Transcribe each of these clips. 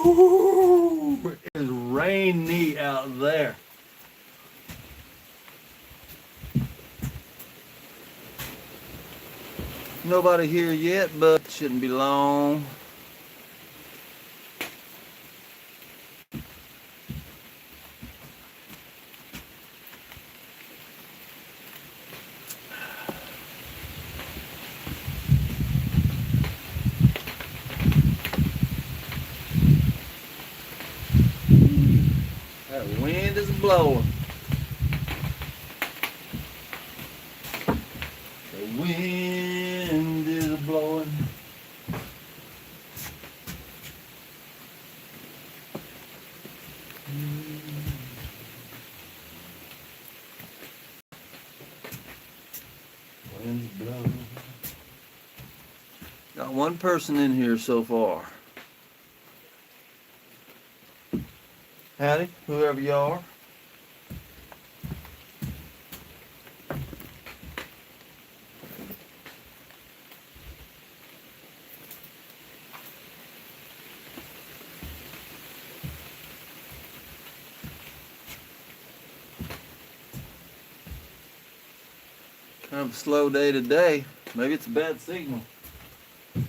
Ooh, it is rainy out there. Nobody here yet, but shouldn't be long. That wind is blowing. The wind is blowing. Wind's blowing. Got one person in here so far. Howdy, whoever you are. Kind of a slow day today. Maybe it's a bad signal. I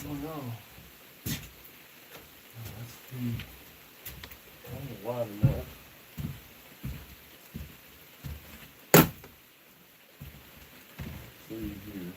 don't know. Oh, that's kind of wide enough. See here.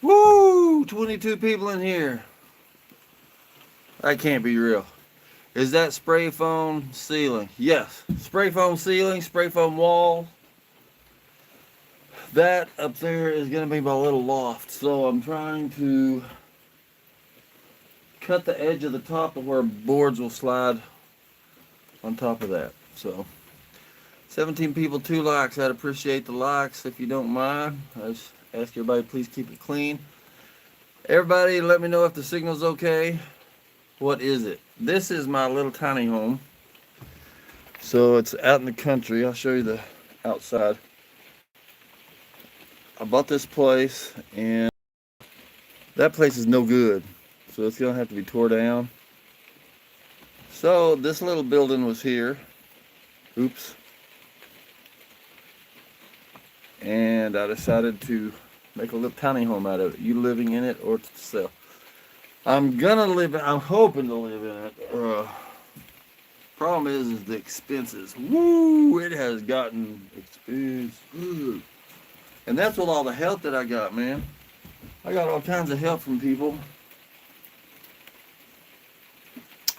Woo! 22 people in here. That can't be real. Is that spray foam ceiling? Yes. Spray foam ceiling, spray foam wall. That up there is going to be my little loft. So I'm trying to cut the edge of the top of where boards will slide on top of that. So 17 people, 2 likes. I'd appreciate the likes if you don't mind. I just ask everybody please keep it clean. Everybody let me know if the signal's okay. What is it? This is my little tiny home. So it's out in the country. I'll show you the outside. I bought this place and that place is no good. So it's gonna have to be tore down. So this little building was here. Oops. And I decided to make a little tiny home out of it. You living in it or to sell. I'm gonna live in it. I'm hoping to live in it. Problem is the expenses. Woo! It has gotten expensive. And that's with all the help that I got, man. I got all kinds of help from people.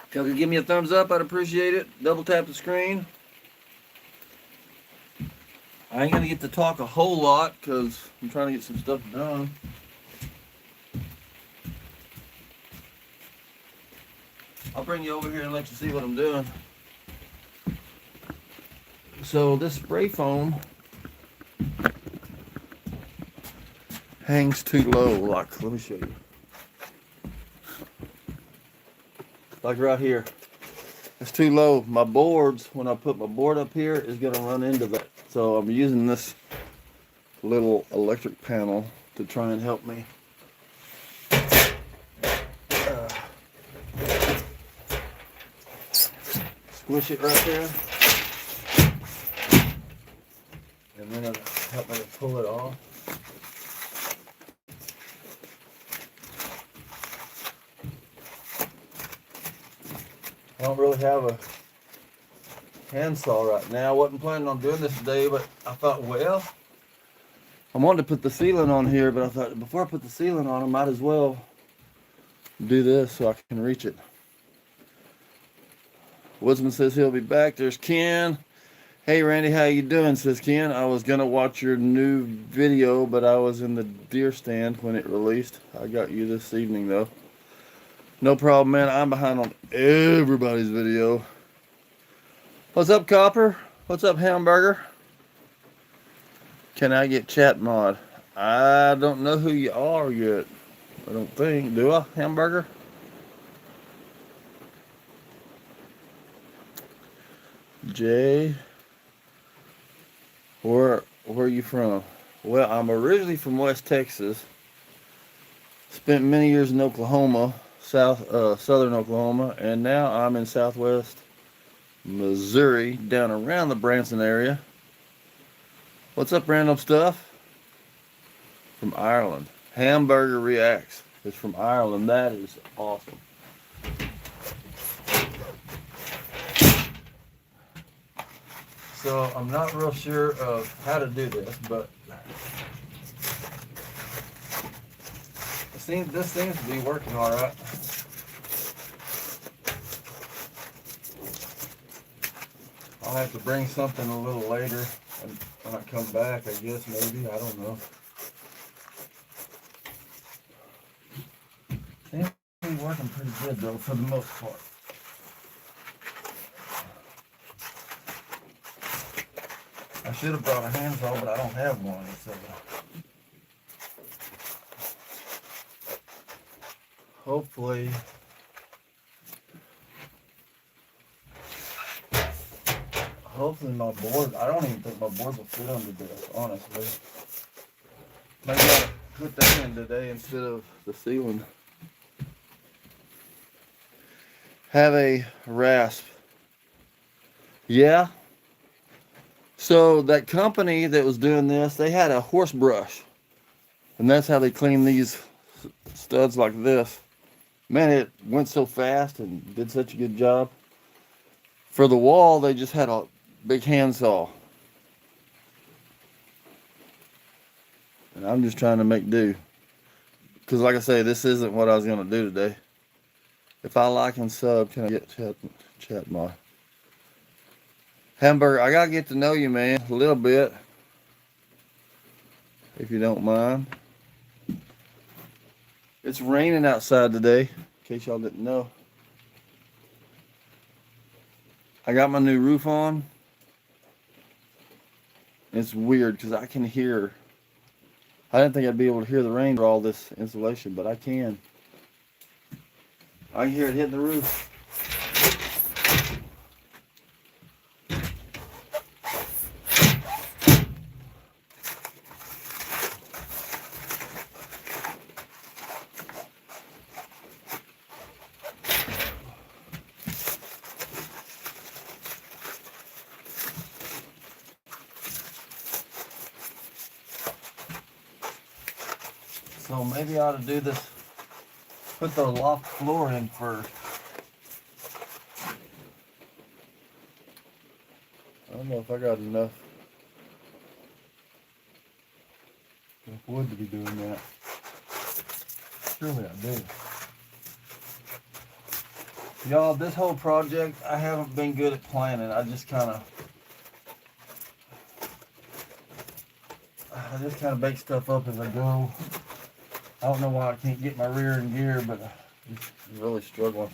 If y'all could give me a thumbs up, I'd appreciate it. Double tap the screen. I ain't gonna get to talk a whole lot because I'm trying to get some stuff done. I'll bring you over here and let you see what I'm doing. So this spray foam hangs too low. Like, let me show you. Like right here. It's too low. My boards, when I put my board up here, is going to run into that. So I'm using this little electric panel to try and help me. Squish it right there. And then it'll help me to pull it off. I don't really have a handsaw right now. I wasn't planning on doing this today, but I thought, well, I wanted to put the ceiling on here, but I thought before I put the ceiling on, I might as well do this so I can reach it. Woodsman says he'll be back. There's Ken. Hey Randy, how you doing? Says Ken. I was gonna watch your new video, but I was in the deer stand when it released. I got you this evening though. No problem, man. I'm behind on everybody's video. What's up, Copper? What's up, Hamburger? Can I get chat mod? I don't know who you are yet. I don't think. Do I, Hamburger? Jay, where are you from? Well, I'm originally from West Texas. Spent many years in Oklahoma, southern Oklahoma, and now I'm in southwest Missouri, down around the Branson area. What's up, random stuff? From Ireland. Hamburger Reacts is from Ireland. That is awesome. So I'm not real sure of how to do this, but this seems to be working all right. I'll have to bring something a little later when I come back, I guess, maybe. I don't know. Seems to be working pretty good, though, for the most part. I should have brought a handsaw, but I don't have one, so hopefully my board, I don't even think my board will fit under this, honestly. Maybe I'll put that in today instead of the ceiling. Have a rasp. Yeah. So that company that was doing this, they had a horse brush. And that's how they clean these studs like this. Man, it went so fast and did such a good job. For the wall, they just had a big handsaw. And I'm just trying to make do. Because like I say, this isn't what I was going to do today. If I like and sub, can I get chat mod? Hamburger, I got to get to know you, man, a little bit. If you don't mind. It's raining outside today, in case y'all didn't know. I got my new roof on. It's weird because I can hear. I didn't think I'd be able to hear the rain for all this insulation, but I can. I can hear it hitting the roof. So maybe I ought to do this, put the loft floor in first. I don't know if I got enough wood to be doing that. Surely I do. Y'all, this whole project, I haven't been good at planning. I just kind of make stuff up as I go. I don't know why I can't get my rear in gear, but I'm really struggling.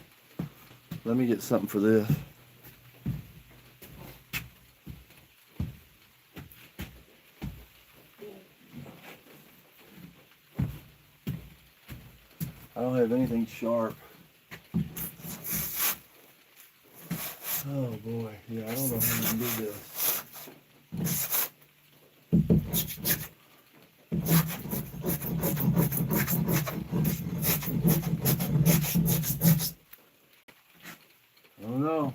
Let me get something for this. I don't have anything sharp. Oh boy, yeah, I don't know how to do this. I don't know.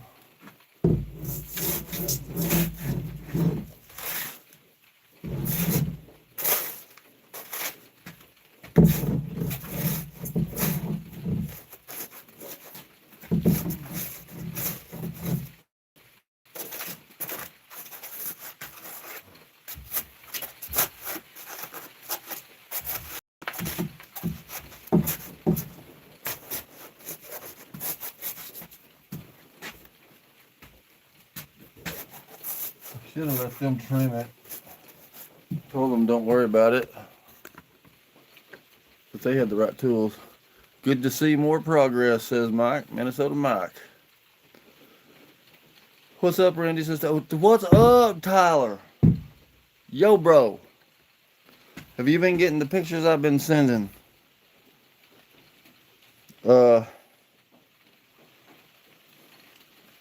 Should have let them trim it. Told them don't worry about it. But they had the right tools. Good to see more progress, says Mike. Minnesota Mike. What's up, Randy? Says, what's up, Tyler? Yo, bro. Have you been getting the pictures I've been sending?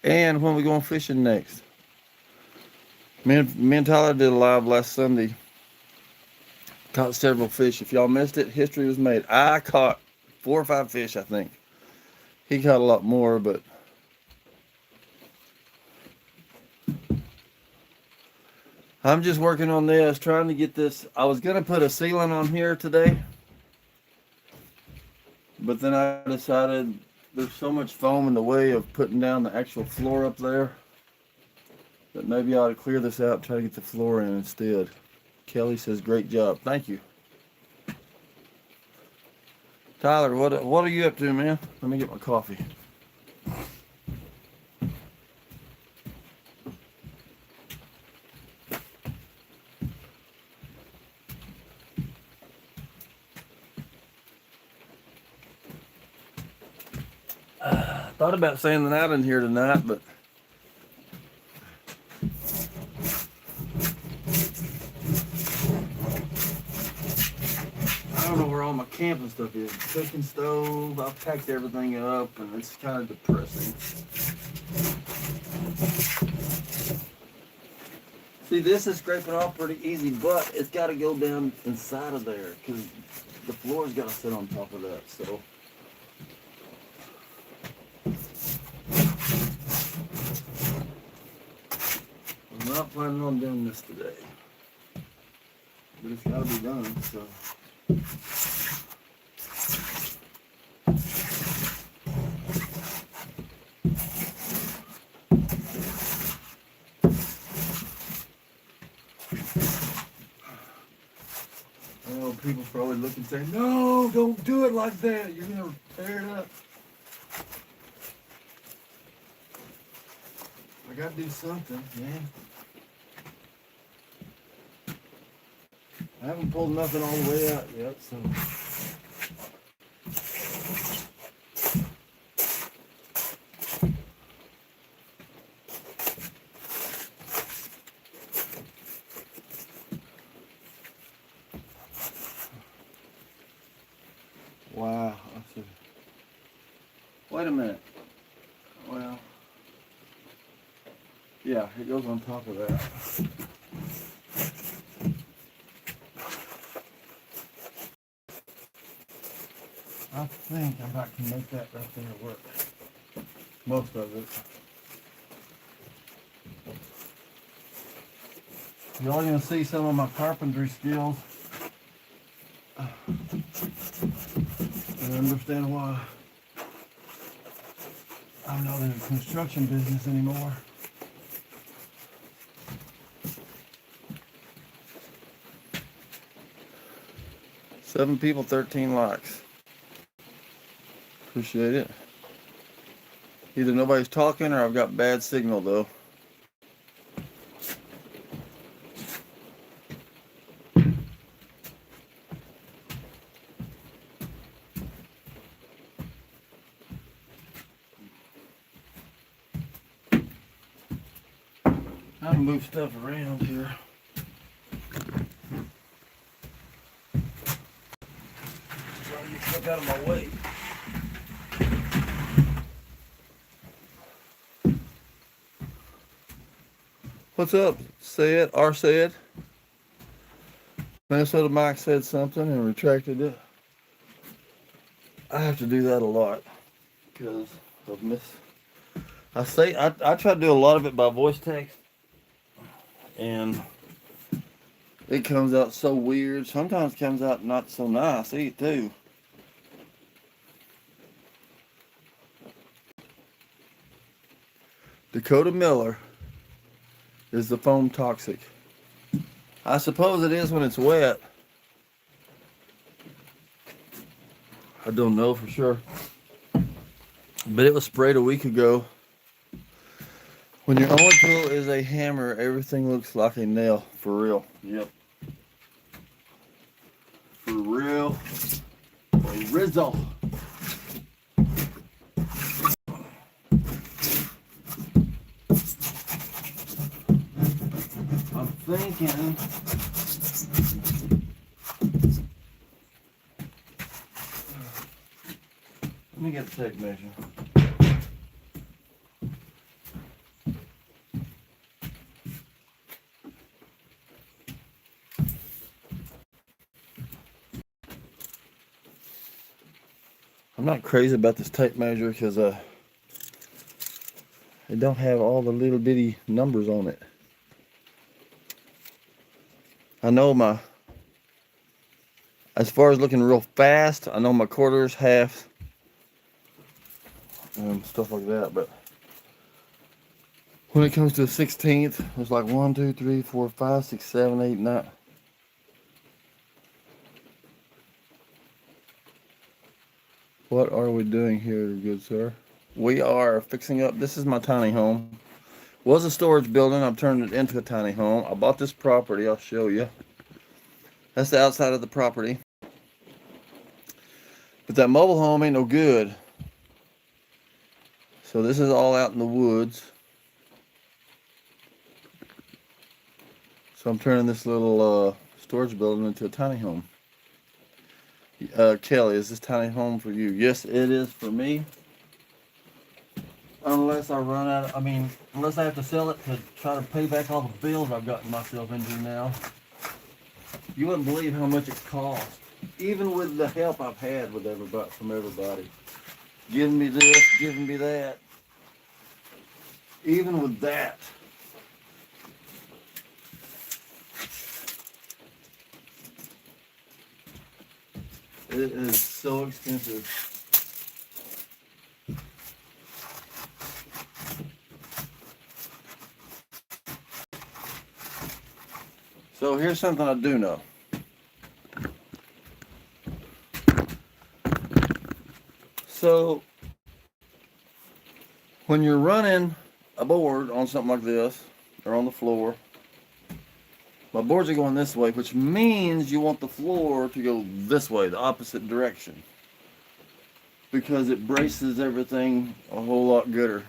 And when we going fishing next? Me and Tyler did a live last Sunday. Caught several fish. If y'all missed it, history was made. I caught 4 or 5 fish, I think. He caught a lot more, but I'm just working on this, trying to get this. I was going to put a ceiling on here today, but then I decided there's so much foam in the way of putting down the actual floor up there that maybe I ought to clear this out and try to get the floor in instead. Kelly says, great job. Thank you. Tyler, what are you up to, man? Let me get my coffee. Thought about saying that out in here tonight, but I don't know where all my camping stuff is. Cooking stove, I've packed everything up, and it's kind of depressing. See, this is scraping off pretty easy, but it's got to go down inside of there because the floor's got to sit on top of that. So. I'm not planning on doing this today, but it's got to be done, so. I know people probably look and say, no, don't do it like that. You're going to tear it up. I got to do something, man. I haven't pulled nothing all the way out yet, so. Wow. Wait a minute. Well, yeah, it goes on top of that. I think I'm about to make that right there work. Most of it. Y'all gonna see some of my carpentry skills and understand why I'm not in the construction business anymore. Seven people, 13 likes. Appreciate it. Either nobody's talking or I've got bad signal though. How to move stuff around here. Try to get stuff out of my way. What's up? Said, R said. Minnesota Mike said something and retracted it. I have to do that a lot because of I try to do a lot of it by voice text, and it comes out so weird. Sometimes it comes out not so nice too. Dakota Miller is the foam toxic. I suppose it is when it's wet. I don't know for sure. But it was sprayed a week ago. When your only tool is a hammer, everything looks like a nail. For real. Yep. For real. For Rizzo. I'm thinking. Let me get the tape measure. I'm not crazy about this tape measure because it don't have all the little bitty numbers on it. I know as far as looking real fast, I know my quarters, halves, stuff like that, but when it comes to the 16th, it's like 1, 2, 3, 4, 5, 6, 7, 8, 9. What are we doing here, good sir? We are fixing up. This is my tiny home. Was a storage building. I've turned it into a tiny home. I bought this property. I'll show you. That's the outside of the property. But that mobile home ain't no good. So this is all out in the woods. So I'm turning this little storage building into a tiny home. Kelly, is this tiny home for you? Yes, it is for me. Unless I run out, unless I have to sell it to try to pay back all the bills I've gotten myself into now. You wouldn't believe how much it costs. Even with the help I've had with from everybody. Giving me this, giving me that. Even with that. It is so expensive. So here's something I do know. So when you're running a board on something like this, or on the floor, my boards are going this way, which means you want the floor to go this way, the opposite direction. Because it braces everything a whole lot gooder.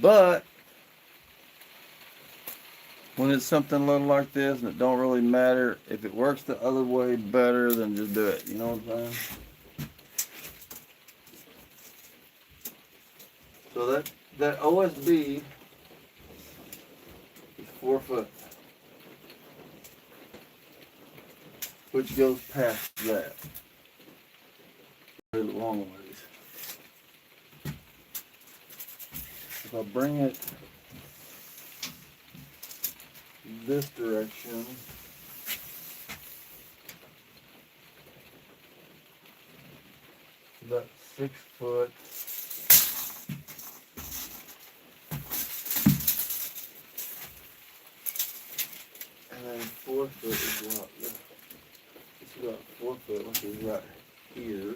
But when it's something little like this and it don't really matter, if it works the other way better, then just do it. You know what I'm saying? So that OSB is 4 foot, which goes past that. A long ways. If I bring it this direction, about 6 foot. And then 4 foot is about, it's about 4 foot, which is right here.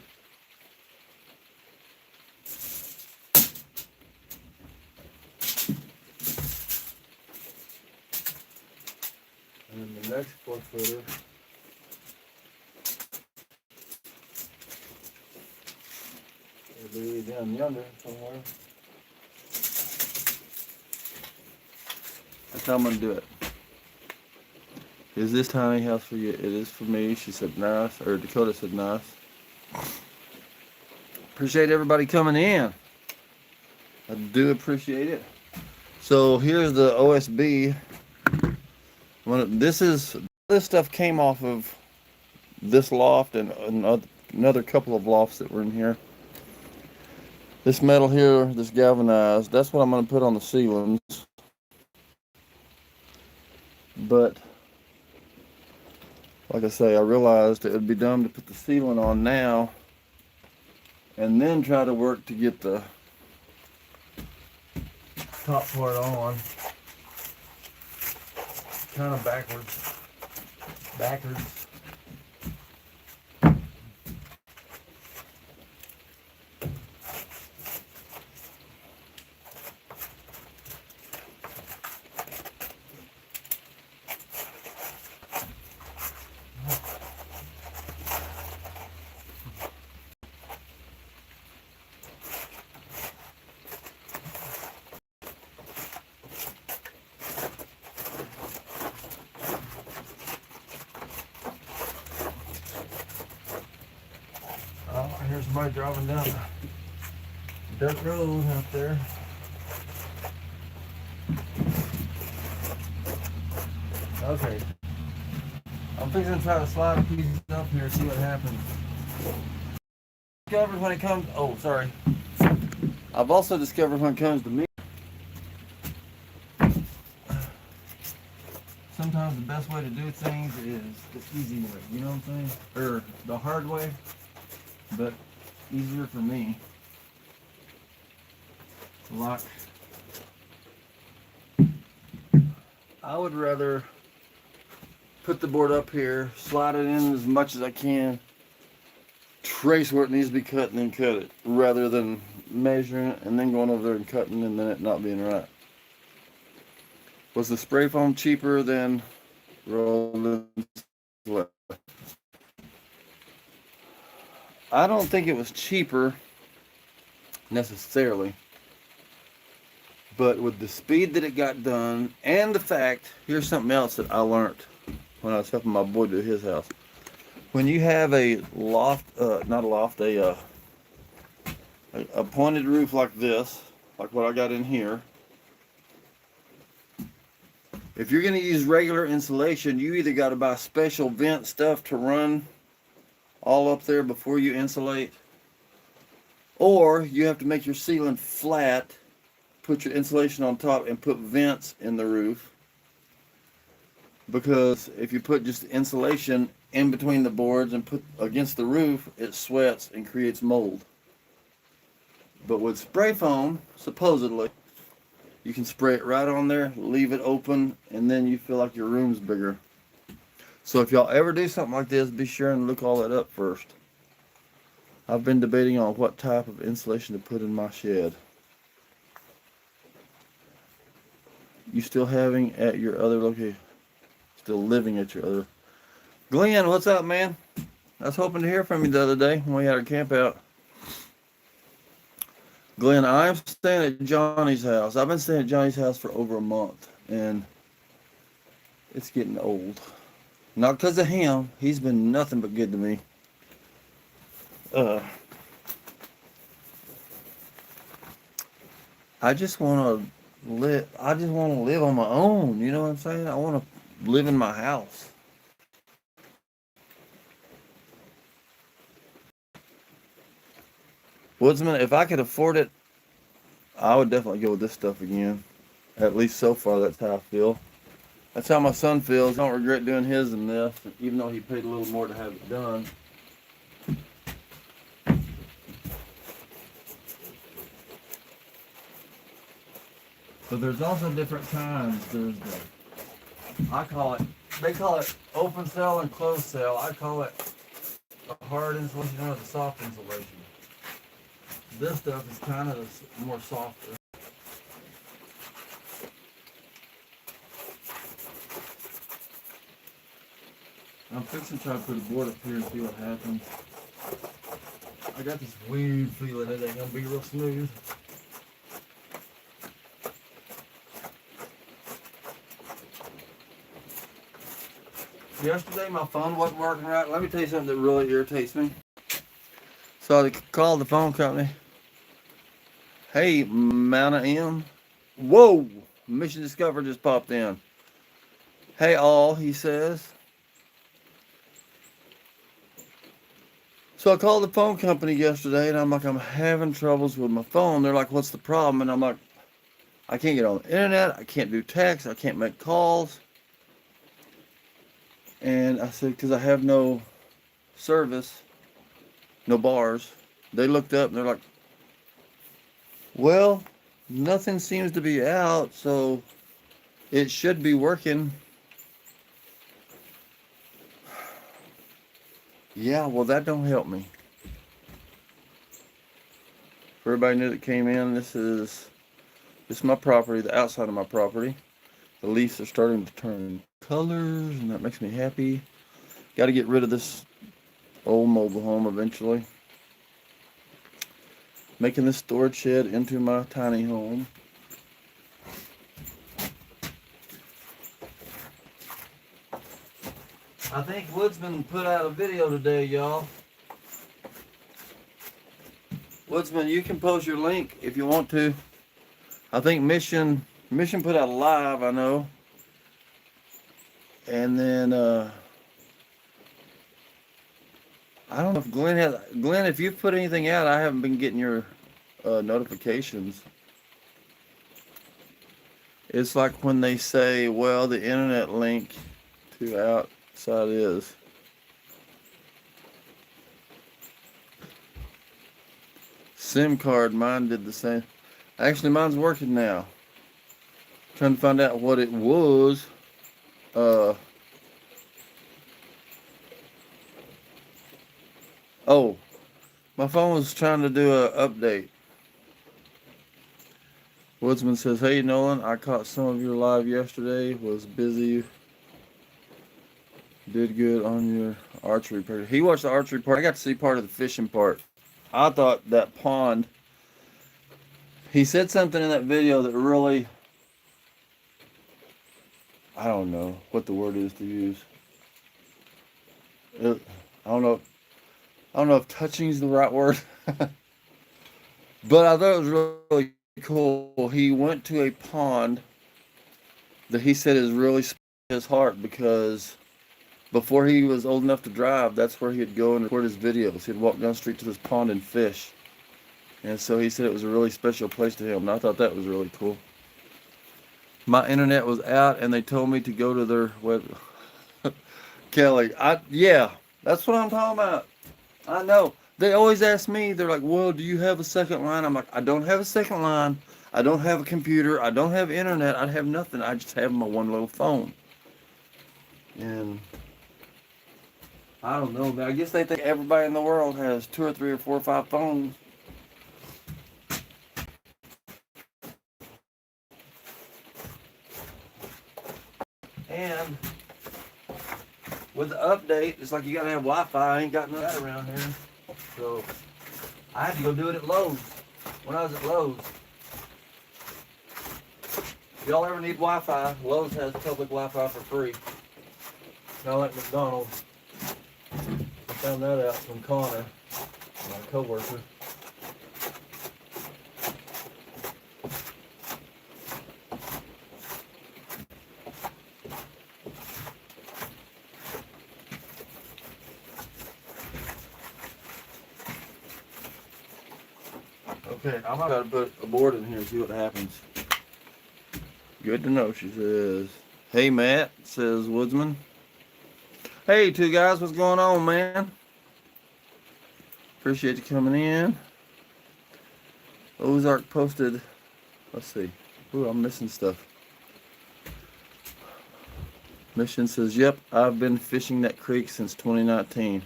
And then the next 4 footer will be down yonder somewhere. That's how I'm gonna do it. Is this tiny house for you? It is for me. She said nice, or Dakota said nice. Appreciate everybody coming in. I do appreciate it. So here's the OSB. This stuff came off of this loft and another couple of lofts that were in here. This metal here, this galvanized, that's what I'm going to put on the ceilings. But like I say, I realized it would be dumb to put the ceiling on now and then try to work to get the top part on. Kind of backwards. Oh, here's somebody driving down the dirt road out there. Okay. I'm fixing to try to slide a piece up here and see what happens. Discovered when it comes. Oh, sorry. I've also discovered when it comes to me. Sometimes the best way to do things is the easy way. You know what I'm saying? Or the hard way, but easier for me. Lock. I would rather put the board up here, slide it in as much as I can, trace where it needs to be cut, and then cut it, rather than measuring it and then going over there and cutting and then it not being right. Was the spray foam cheaper than rolled in? I don't think it was cheaper necessarily, but with the speed that it got done and the fact, here's something else that I learned when I was helping my boy do his house. When you have a loft, not a loft, a pointed roof like this, like what I got in here, if you're going to use regular insulation, you either got to buy special vent stuff to run all up there before you insulate, or you have to make your ceiling flat, put your insulation on top, and put vents in the roof. Because if you put just insulation in between the boards and put against the roof, it sweats and creates mold. But with spray foam, supposedly, you can spray it right on there, leave it open, and then you feel like your room's bigger. So if y'all ever do something like this, be sure and look all that up first. I've been debating on what type of insulation to put in my shed. You still having at your other location? Still living at your other? Glenn, what's up, man? I was hoping to hear from you the other day when we had our camp out. Glenn, I'm staying at Johnny's house. I've been staying at Johnny's house for over a month, and it's getting old. Not because of him. He's been nothing but good to me. I just want to live. I just want to live on my own. You know what I'm saying? I want to live in my house. Woodsman, if I could afford it, I would definitely go with this stuff again. At least so far, that's how I feel. That's how my son feels. I don't regret doing his than this, even though he paid a little more to have it done. But there's also different kinds. There's they call it open cell and closed cell. I call it a hard insulation or the soft insulation. This stuff is kind of more softer. I'm fixing to try to put a board up here and see what happens. I got this weird feeling it ain't gonna be real smooth. Yesterday my phone wasn't working right. Let me tell you something that really irritates me. So I called the phone company. Hey, Mount M. Whoa! Mission Discover just popped in. Hey, all, he says. So I called the phone company yesterday and I'm like, I'm having troubles with my phone. They're like, what's the problem? And I'm like, I can't get on the internet. I can't do text. I can't make calls. And I said, because I have no service, no bars. They looked up and they're like, well, nothing seems to be out, so it should be working. Yeah, well, that don't help me. For everybody new that came in, this is my property, the outside of my property. The leaves are starting to turn colors, and that makes me happy. Got to get rid of this old mobile home eventually. Making this storage shed into my tiny home. I think Woodsman put out a video today, y'all. Woodsman, you can post your link if you want to. I think Mission put out a live, I know. And then I don't know if Glenn, if you've put anything out, I haven't been getting your notifications. It's like when they say, well, the internet link to outside is. SIM card, mine did the same. Actually, mine's working now. Trying to find out what it was. Oh, my phone was trying to do an update. Woodsman says, hey Nolan, I caught some of your live yesterday. Was busy. Did good on your archery part. He watched the archery part. I got to see part of the fishing part. I thought that pond. He said something in that video that really, I don't know what the word is to use. I don't know if touching is the right word. But I thought it was really cool. He went to a pond that he said is really his heart, because before he was old enough to drive, that's where he'd go and record his videos. He'd walk down the street to this pond and fish. And so he said it was a really special place to him. And I thought that was really cool. My internet was out and they told me to go to their web. Kelly, yeah, that's what I'm talking about. I know. They always ask me, they're like, well, do you have a second line? I'm like, I don't have a second line. I don't have a computer. I don't have internet. I have nothing. I just have my one little phone. And I don't know. I guess they think everybody in the world has 2 or 3 or 4 or 5 phones. And with the update, it's like you gotta have Wi-Fi. I ain't got none of that around here. So I had to go do it at Lowe's. When I was at Lowe's. If y'all ever need Wi-Fi, Lowe's has public Wi-Fi for free. Kind of like McDonald's. I found that out from Connor, my co-worker. Okay, I'm about to put a board in here and see what happens. Good to know, she says. Hey, Matt, says Woodsman. Hey, 2 guys, what's going on, man? Appreciate you coming in. Ozark posted, let's see. Ooh, I'm missing stuff. Mission says, yep, I've been fishing that creek since 2019.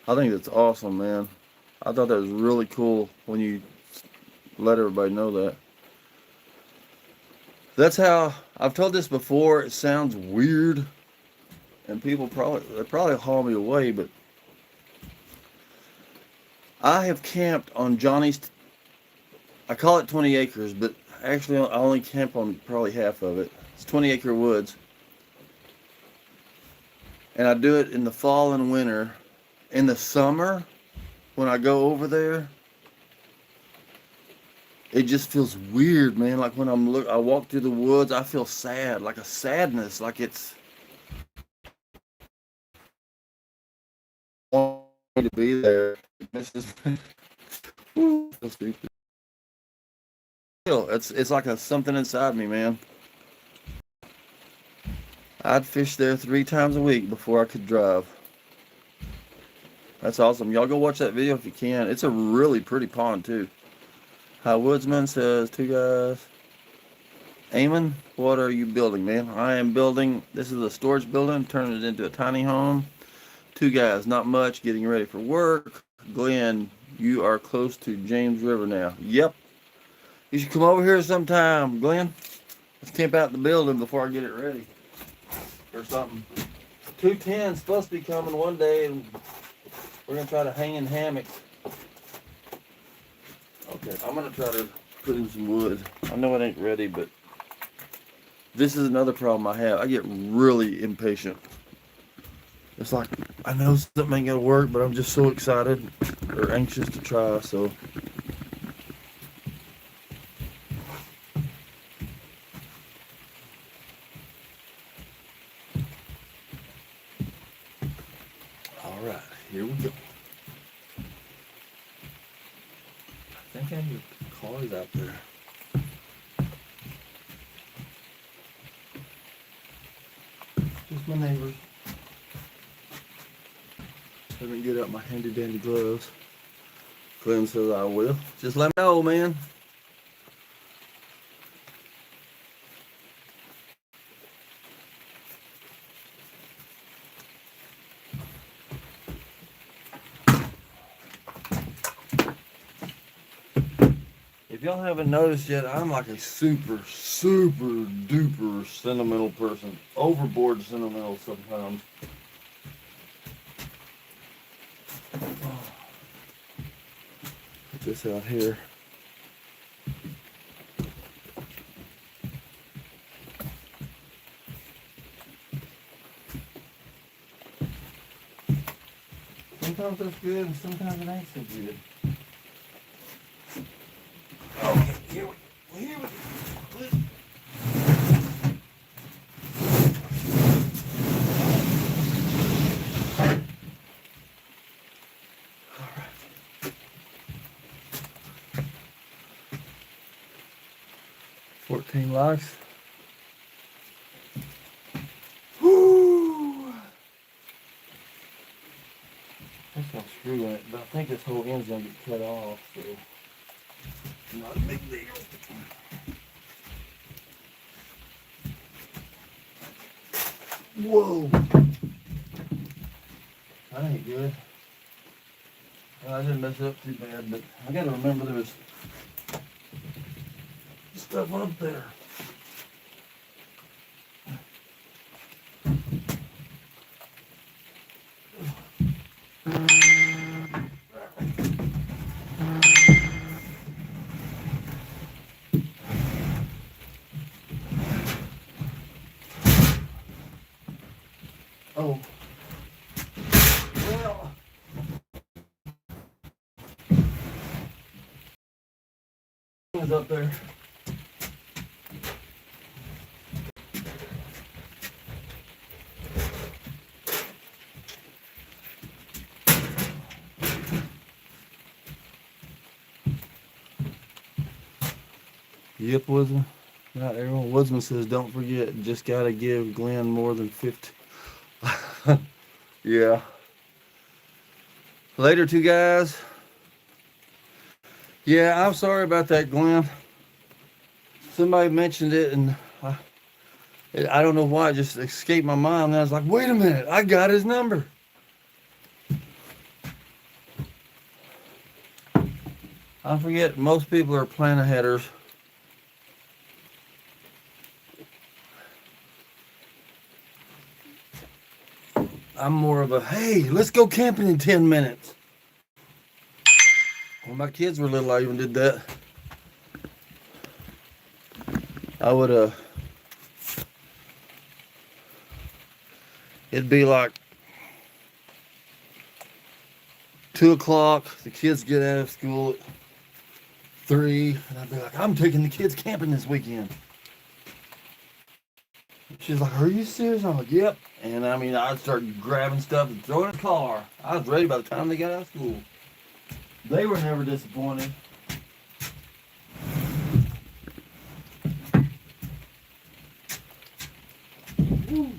I think that's awesome, man. I thought that was really cool when you let everybody know that. That's how, I've told this before, it sounds weird, and people they probably haul me away, but I have camped on Johnny's, I call it 20 acres, but actually I only camp on probably half of it. It's 20-acre woods. And I do it in the fall and winter. In the summer, when I go over there, it just feels weird, man. Like when I walk through the woods, I feel sad, like a sadness, like it's to be there. This is so stupid. It's like a something inside me, man. I'd fish there 3 times a week before I could drive. That's awesome. Y'all go watch that video if you can. It's a really pretty pond too. High Woodsman says, 2 guys. Eamon, what are you building, man? I am building, this is a storage building, turning it into a tiny home. 2 guys, not much, getting ready for work. Glenn, you are close to James River now. Yep. You should come over here sometime, Glenn. Let's camp out in the building before I get it ready. Or something. 210's supposed to be coming one day, and we're going to try to hang in hammocks. Okay, I'm going to try to put in some wood. I know it ain't ready, but this is another problem I have. I get really impatient. It's like, I know something ain't going to work, but I'm just so excited or anxious to try, so. All right, here we go. I think I hear cars out there. Just my neighbors. Let me get out my handy dandy gloves. Glenn says I will. Just let me know, man. If y'all haven't noticed yet, I'm like a super duper sentimental person. Overboard sentimental sometimes. Put this out here. Sometimes that's good and sometimes it ain't so good. Okay, here we go. 14 likes. Woo! That's got a screw in it, but I think this whole end's gonna get cut off, so not a big deal. Whoa! That ain't good. Well, I didn't mess up too bad, but I gotta remember there was stuff up there. Oh. Well. Is up there. Yep, Woodsman. Not everyone. Woodsman says, don't forget, just gotta give Glenn more than 50. Yeah. Later, 2 guys. Yeah, I'm sorry about that, Glenn. Somebody mentioned it, and I don't know why, it just escaped my mind. And I was like, wait a minute, I got his number. I forget, most people are planet headers. I'm more of a, hey, let's go camping in 10 minutes. When my kids were little, I even did that. I would, it'd be like 2 o'clock. The kids get out of school at 3, and I'd be like, I'm taking the kids camping this weekend. She's like, are you serious? I'm like, yep. And I mean, I'd start grabbing stuff and throwing it in the car. I was ready by the time they got out of school. They were never disappointed. Woo.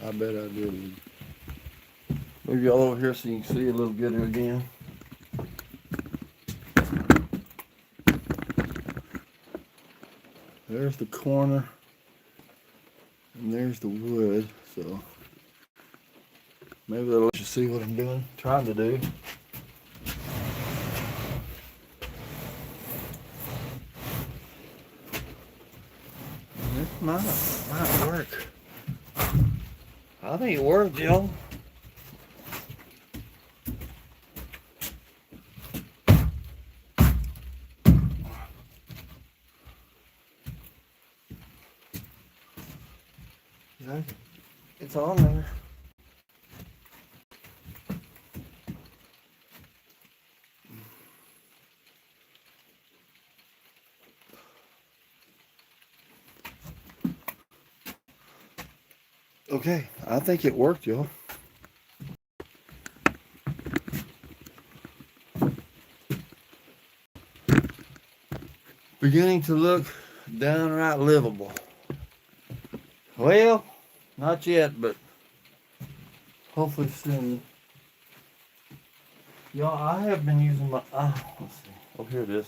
I bet I did. Move y'all over here so you can see a little better again. There's the corner, and there's the wood, so maybe that'll let you see what I'm doing, trying to do. This might work. I think it worked, y'all. It's on there. Okay, I think it worked, y'all. Beginning to look downright livable. Well, not yet, but hopefully soon. Y'all, I have been using my, let's see. Oh, here it is.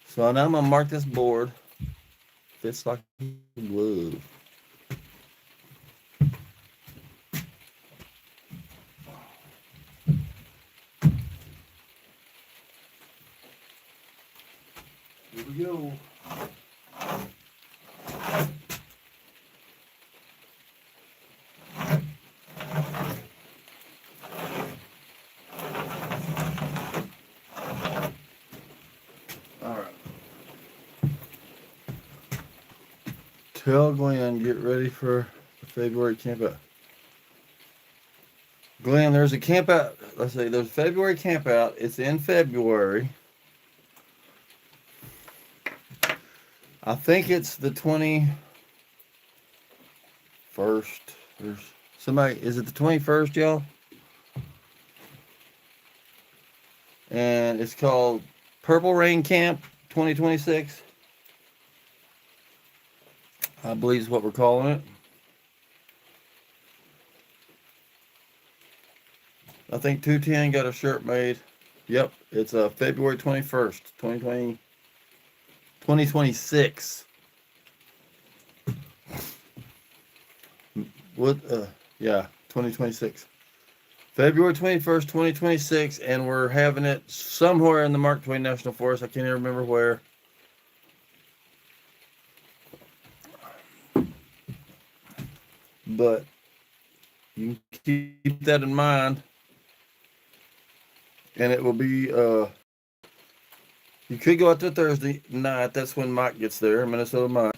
So now I'm going to mark this board. Fits like a glove. Here we go. Tell Glenn, get ready for the February camp out. Glenn, there's a camp out. Let's see, there's a February camp out. It's in February. I think it's the 21st. There's somebody, is it the 21st, y'all? And it's called Purple Rain Camp 2026. I believe is what we're calling it. I think 210 got a shirt made. Yep, it's February 21st, 2026. What? Yeah, 2026. February 21st, 2026, and we're having it somewhere in the Mark Twain National Forest. I can't even remember where. But you can keep that in mind. And it will be, you could go out there Thursday night. That's when Mike gets there, Minnesota Mike.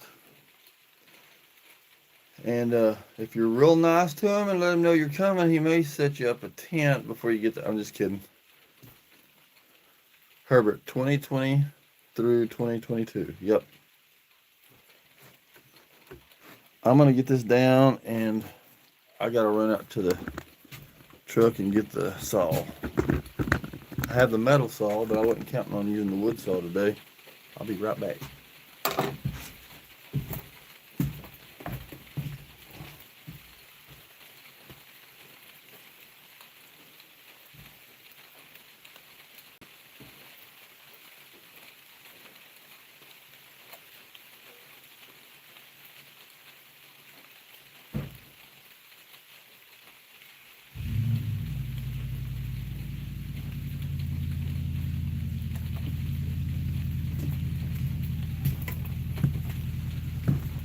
And if you're real nice to him and let him know you're coming, he may set you up a tent before you get there. I'm just kidding. Herbert, 2020 through 2022. Yep. I'm going to get this down, and I got to run out to the truck and get the saw. I have the metal saw, but I wasn't counting on using the wood saw today. I'll be right back.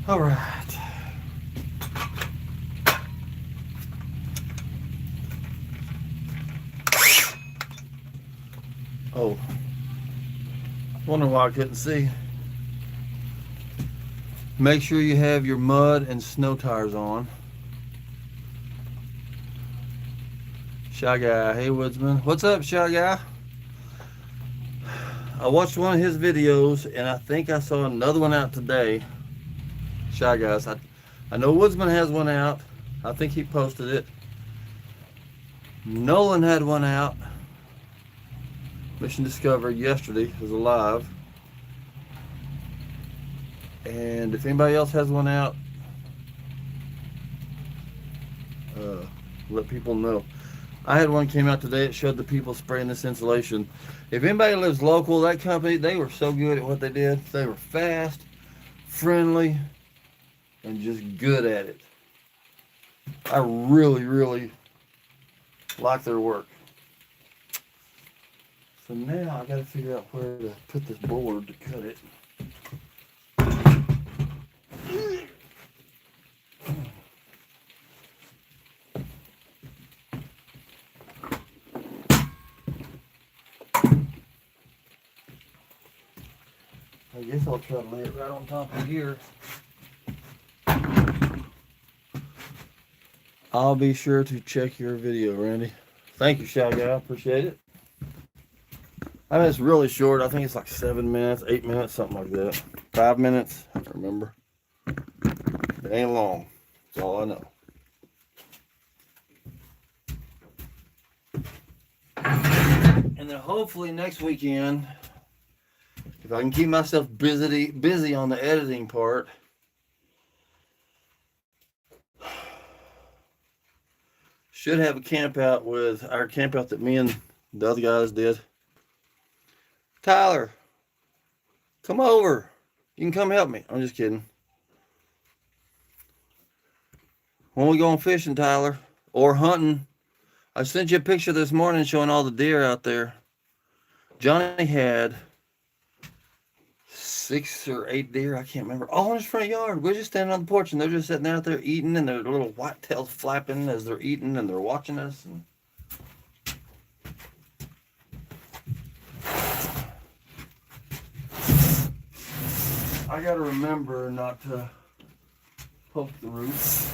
All right. Oh, wonder why I couldn't see. Make sure you have your mud and snow tires on. Shy Guy, hey Woodsman. What's up, Shy Guy? I watched one of his videos and I think I saw another one out today. Shy Guys, I know Woodsman has one out. I think he posted it. Nolan had one out. Mission Discovery yesterday was alive. And if anybody else has one out, let people know. I had one came out today. It showed the people spraying this insulation. If anybody lives local, that company, they were so good at what they did. They were fast, friendly, and just good at it. I really, really like their work. So now I got to figure out where to put this board to cut it. I guess I'll try to lay it right on top of here. I'll be sure to check your video, Randy. Thank you, Shy Guy. Appreciate it. I mean, it's really short. I think it's like 7 minutes, 8 minutes, something like that. 5 minutes, I don't remember. It ain't long. That's all I know. And then hopefully next weekend, if I can keep myself busy on the editing part, should have a camp out with our camp out that me and the other guys did. Tyler, come over. You can come help me. I'm just kidding. When we going fishing, Tyler, or hunting, I sent you a picture this morning showing all the deer out there. Johnny had 6 or 8 deer, I can't remember, all in his front yard. We're just standing on the porch and they're just sitting out there eating, and their little white tails flapping as they're eating, and they're watching us. And I gotta remember not to poke the roof.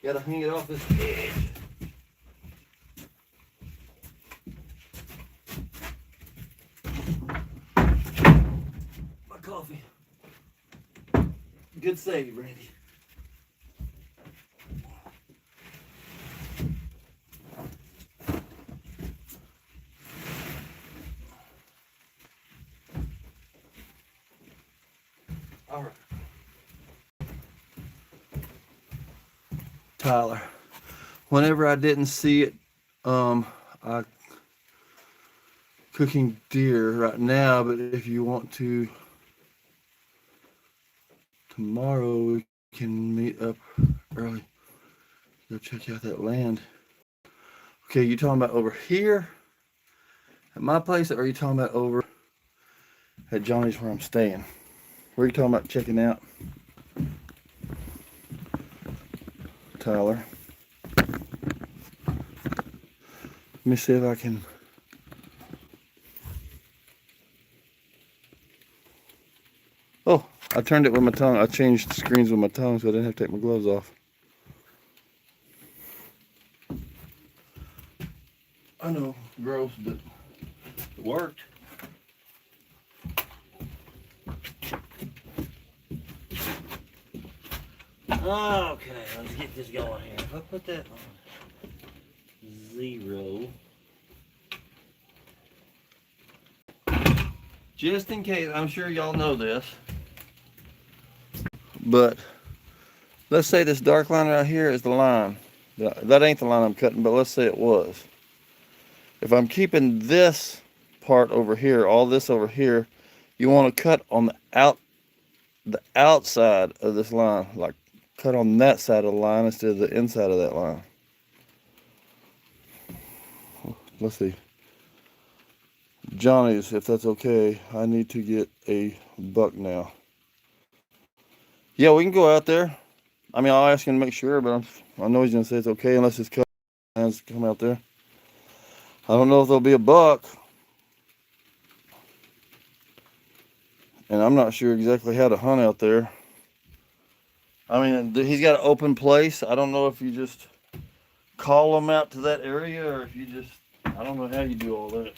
Gotta hang it off this edge. My coffee. Good save, Randy. All right. Tyler, whenever I didn't see it, I cooking deer right now, but if you want to, tomorrow we can meet up early. Go check out that land. Okay, you talking about over here at my place, or are you talking about over at Johnny's where I'm staying? Where are you talking about checking out, Tyler? Let me see if I can. Oh, I turned it with my tongue. I changed screens with my tongue so I didn't have to take my gloves off. I know, gross, but it worked. Okay, let's get this going here. If I put that on 0, just in case, I'm sure y'all know this, but let's say this dark line right here is the line. That ain't the line I'm cutting, but let's say it was. If I'm keeping this part over here, all this over here, you want to cut on the outside of this line, like cut on that side of the line instead of the inside of that line. let's see. Johnny's, if that's okay. I need to get a buck now. Yeah, we can go out there. I mean, I'll ask him to make sure, but I know he's gonna say it's okay unless his cousin has to come out there. I don't know if there'll be a buck, and I'm not sure exactly how to hunt out there. I mean, he's got an open place. I don't know if you just call them out to that area or if you just, I don't know how you do all that.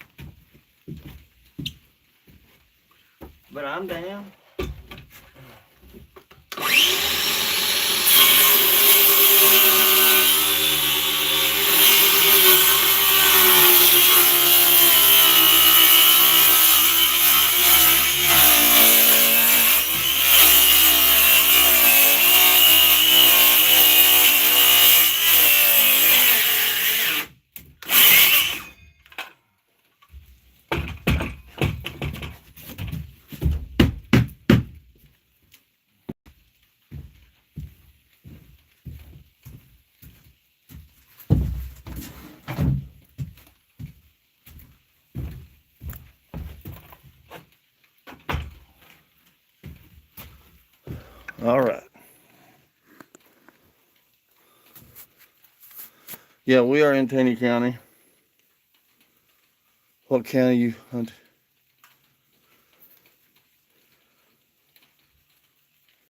But I'm down. All right. Yeah, we are in Taney County. What county you hunt?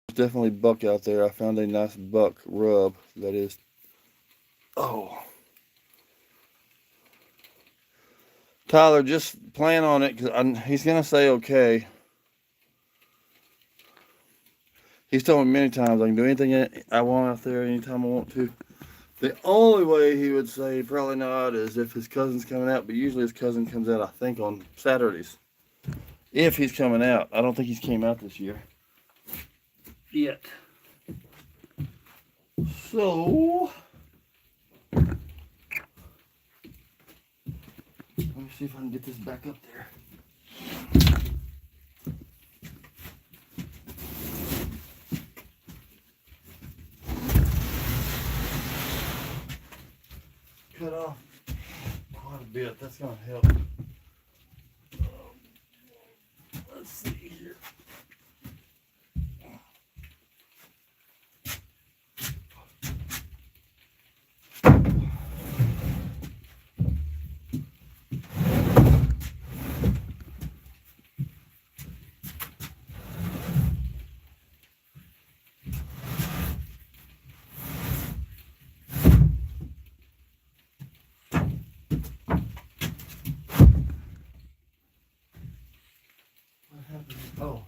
There's definitely buck out there. I found a nice buck rub. That is. Oh. Tyler, just plan on it because he's gonna say okay. He's told me many times I can do anything I want out there anytime I want to. The only way he would say probably not is if his cousin's coming out, but usually his cousin comes out, I think, on Saturdays. If he's coming out. I don't think he's came out this year. Yet. So, let me see if I can get this back up there. Cut off quite a bit. That's gonna help. Let's see here. Oh.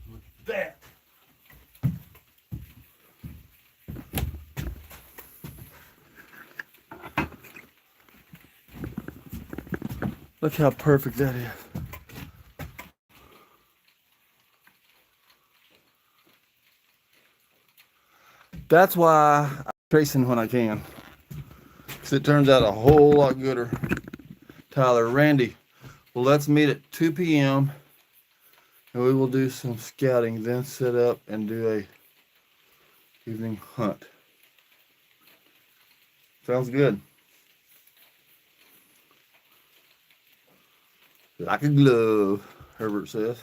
Look at that. Look how perfect that is. That's why I'm tracing when I can. Because it turns out a whole lot gooder. Tyler, Randy, well, let's meet at 2 p.m. and we will do some scouting, then set up and do a evening hunt. Sounds good. Like a glove, Herbert says.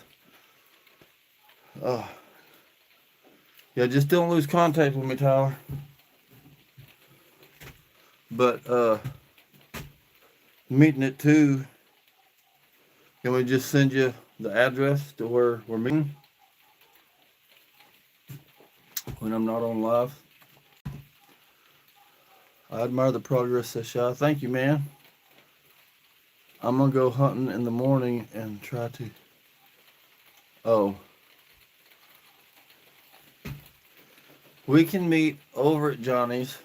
Oh. Yeah, just don't lose contact with me, Tyler. But meeting at 2, can we just send you the address to where we're meeting when I'm not on live? I admire the progress, says Shy. Thank you, man. I'm gonna go hunting in the morning and try to. Oh. We can meet over at Johnny's,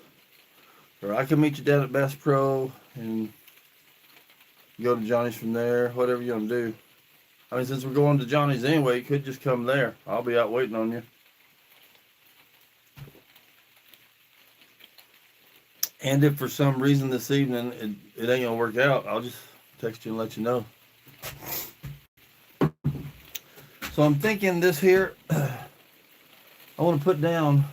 or I can meet you down at Bass Pro and go to Johnny's from there, whatever you want to do. I mean, since we're going to Johnny's anyway, you could just come there. I'll be out waiting on you. And if for some reason this evening it ain't gonna work out, I'll just text you and let you know. So I'm thinking this here I want to put down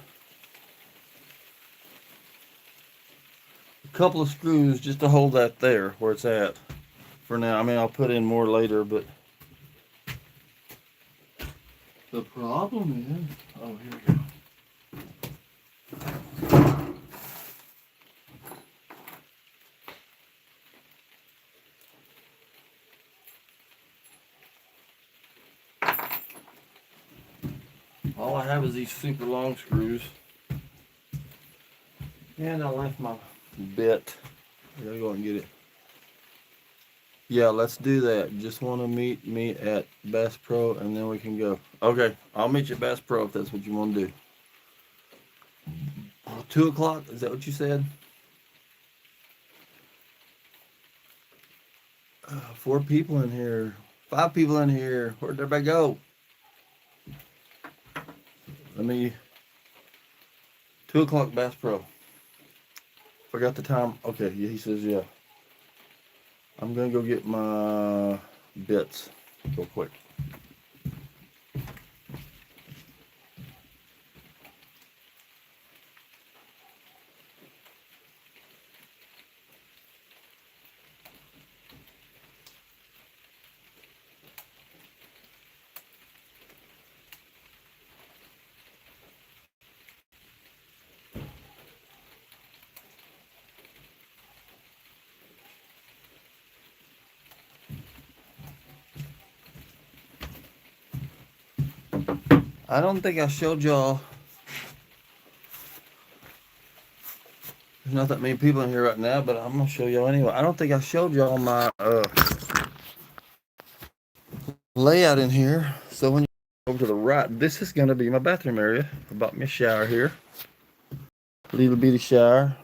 a couple of screws just to hold that there where it's at for now. I mean, I'll put in more later, but the problem is, oh, here we go. All I have is these super long screws. And I left my bit. I gotta go and get it. Yeah, let's do that. Just want to meet me at Bass Pro and then we can go. Okay, I'll meet you at Bass Pro if that's what you want to do. 2 o'clock, is that what you said? 4 people in here. 5 people in here. Where'd everybody go? Let me. 2 o'clock Bass Pro. Forgot the time. Okay, yeah, he says yeah. I'm gonna go get my bits real quick. I don't think I showed y'all. There's not that many people in here right now, but I'm gonna show y'all anyway. I don't think I showed y'all my layout in here. So when you go over to the right, this is gonna be my bathroom area. I bought me a shower here. Little bitty shower.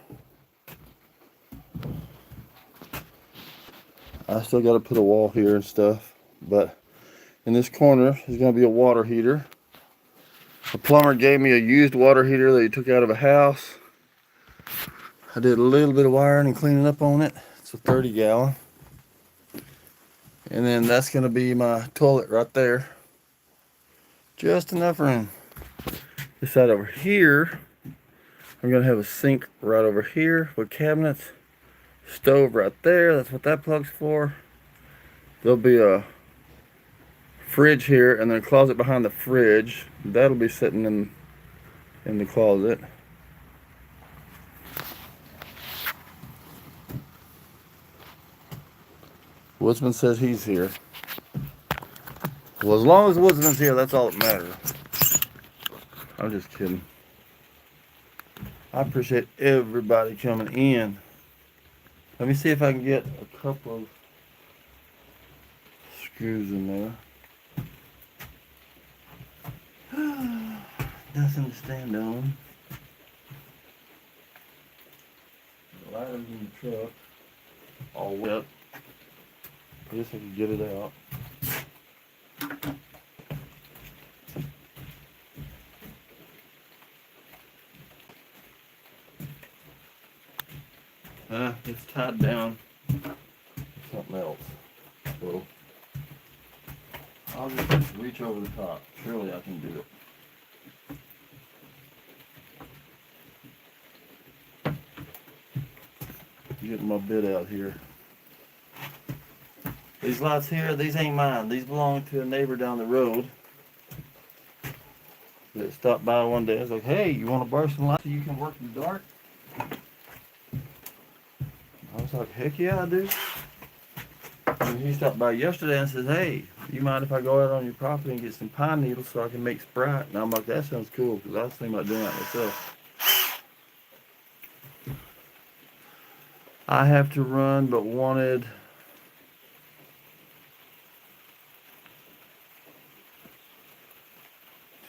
I still gotta put a wall here and stuff, but in this corner is gonna be a water heater. A plumber gave me a used water heater that he took out of a house. I did a little bit of wiring and cleaning up on it. It's a 30 gallon. And then that's gonna be my toilet right there. Just enough room. This side over here, I'm gonna have a sink right over here with cabinets. Stove right there, that's what that plug's for. There'll be a fridge here and then a closet behind the fridge. That'll be sitting in the closet. Woodsman says he's here. Well, as long as Woodsman's here, that's all that matters. I'm just kidding. I appreciate everybody coming in. Let me see if I can get a couple of screws in there. Nothing to stand on. The ladder's in the truck. All wet. I guess I can get it out. It's tied down. Something else. So I'll just reach over the top. Surely I can do it. Getting my bit out here. These lights here, these ain't mine. These belong to a neighbor down the road that stopped by one day. I was like, hey, you want to borrow some lights so you can work in the dark? I was like, heck yeah, I do. And he stopped by yesterday and says, hey, you mind if I go out on your property and get some pine needles so I can make Sprite? And I'm like, that sounds cool, because I was thinking about doing that myself. I have to run, but wanted to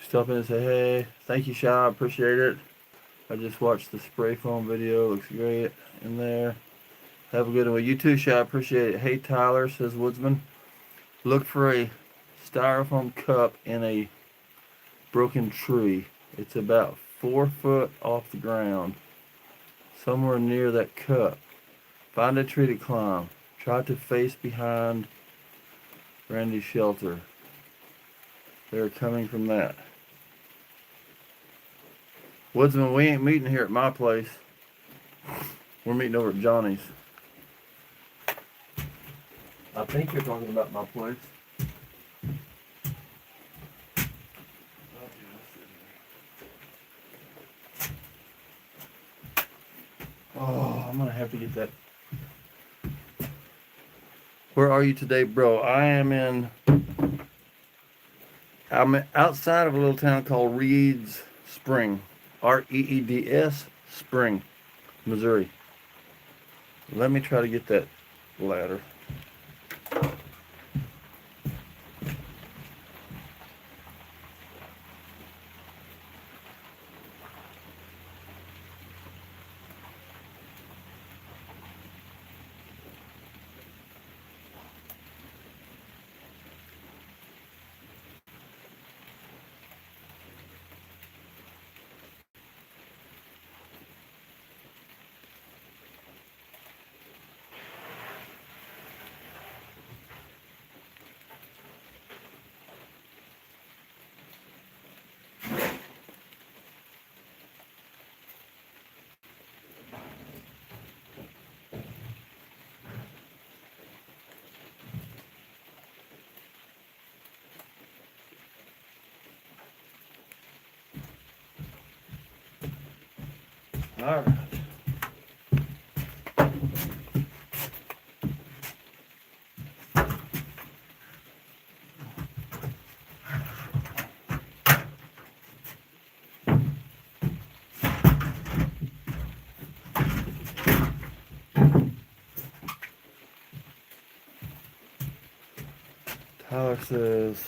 stop in and say, hey, thank you, Shy, I appreciate it. I just watched the spray foam video, looks great in there. Have a good one. You too, Shy, I appreciate it. Hey, Tyler, says Woodsman, look for a styrofoam cup in a broken tree. It's about 4 foot off the ground, somewhere near that cup. Find a tree to climb. Try to face behind Randy's shelter. They're coming from that. Woodsman, we ain't meeting here at my place. We're meeting over at Johnny's. I think you're talking about my place. Oh, I'm gonna have to get that. Where are you today, bro? I'm outside of a little town called Reeds Spring. Reeds Spring, Missouri. Let me try to get that ladder. All right. Tyler says,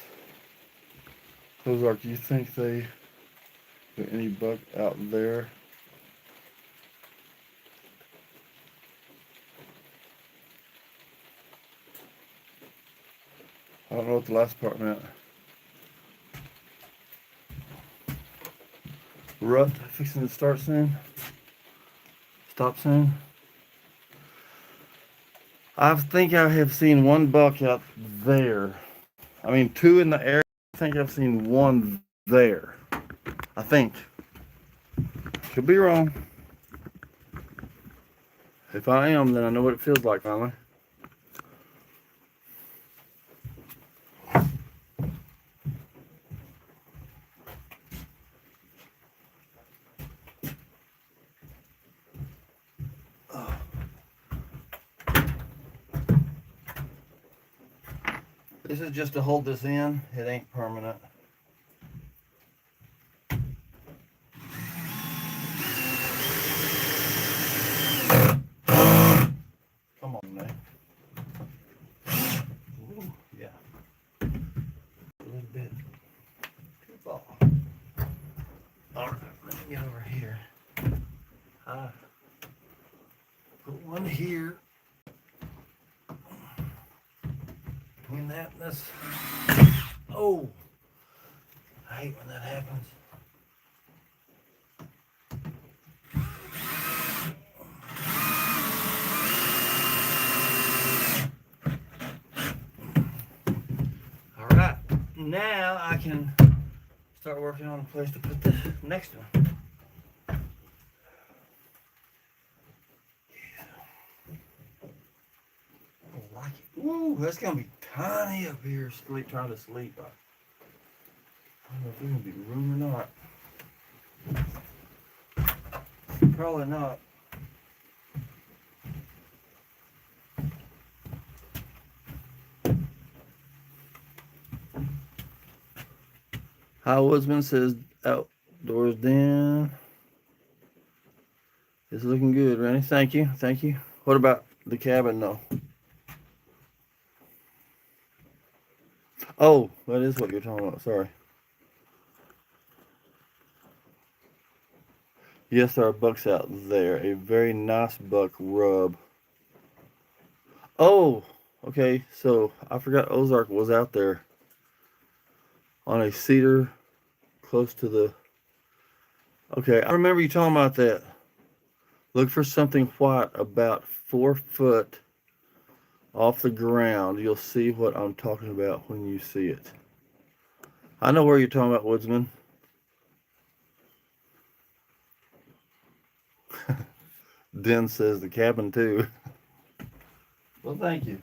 Ozark, do you think they got any buck out there? I don't know what the last part meant. Rut fixing to start soon? Stop soon? I think I have seen one buck out there. I mean, two in the area. I think I've seen one there. I think. Could be wrong. If I am, then I know what it feels like finally. This is just to hold this in. It ain't permanent. Come on, man. Ooh, yeah. A little bit too far. All right, let me get over here. Put one here. Between that and this. Oh, I hate when that happens. All right, now I can start working on a place to put the next one. I like it. Ooh, that's gonna be tiny up here. Trying to sleep. I don't know if there's gonna be room or not. Probably not. Hi Woodsman says outdoors den. It's looking good, Randy. Thank you. Thank you. What about the cabin though? Oh, that is what you're talking about. Sorry. Yes, there are bucks out there. A very nice buck rub. Oh, okay. So I forgot Ozark was out there on a cedar close to the. Okay, I remember you talking about that. Look for something white about 4 foot off the ground. You'll see what I'm talking about when you see it. I know where you're talking about, Woodsman. Den says the cabin too. Well, thank you.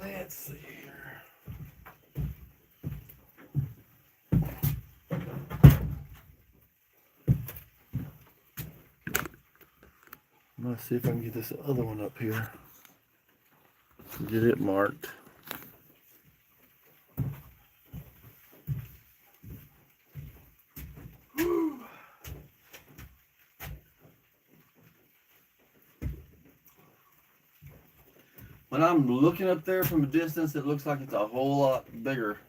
Let's see here. I'm gonna see if I can get this other one up here. Get it marked. When I'm looking up there from a distance, it looks like it's a whole lot bigger.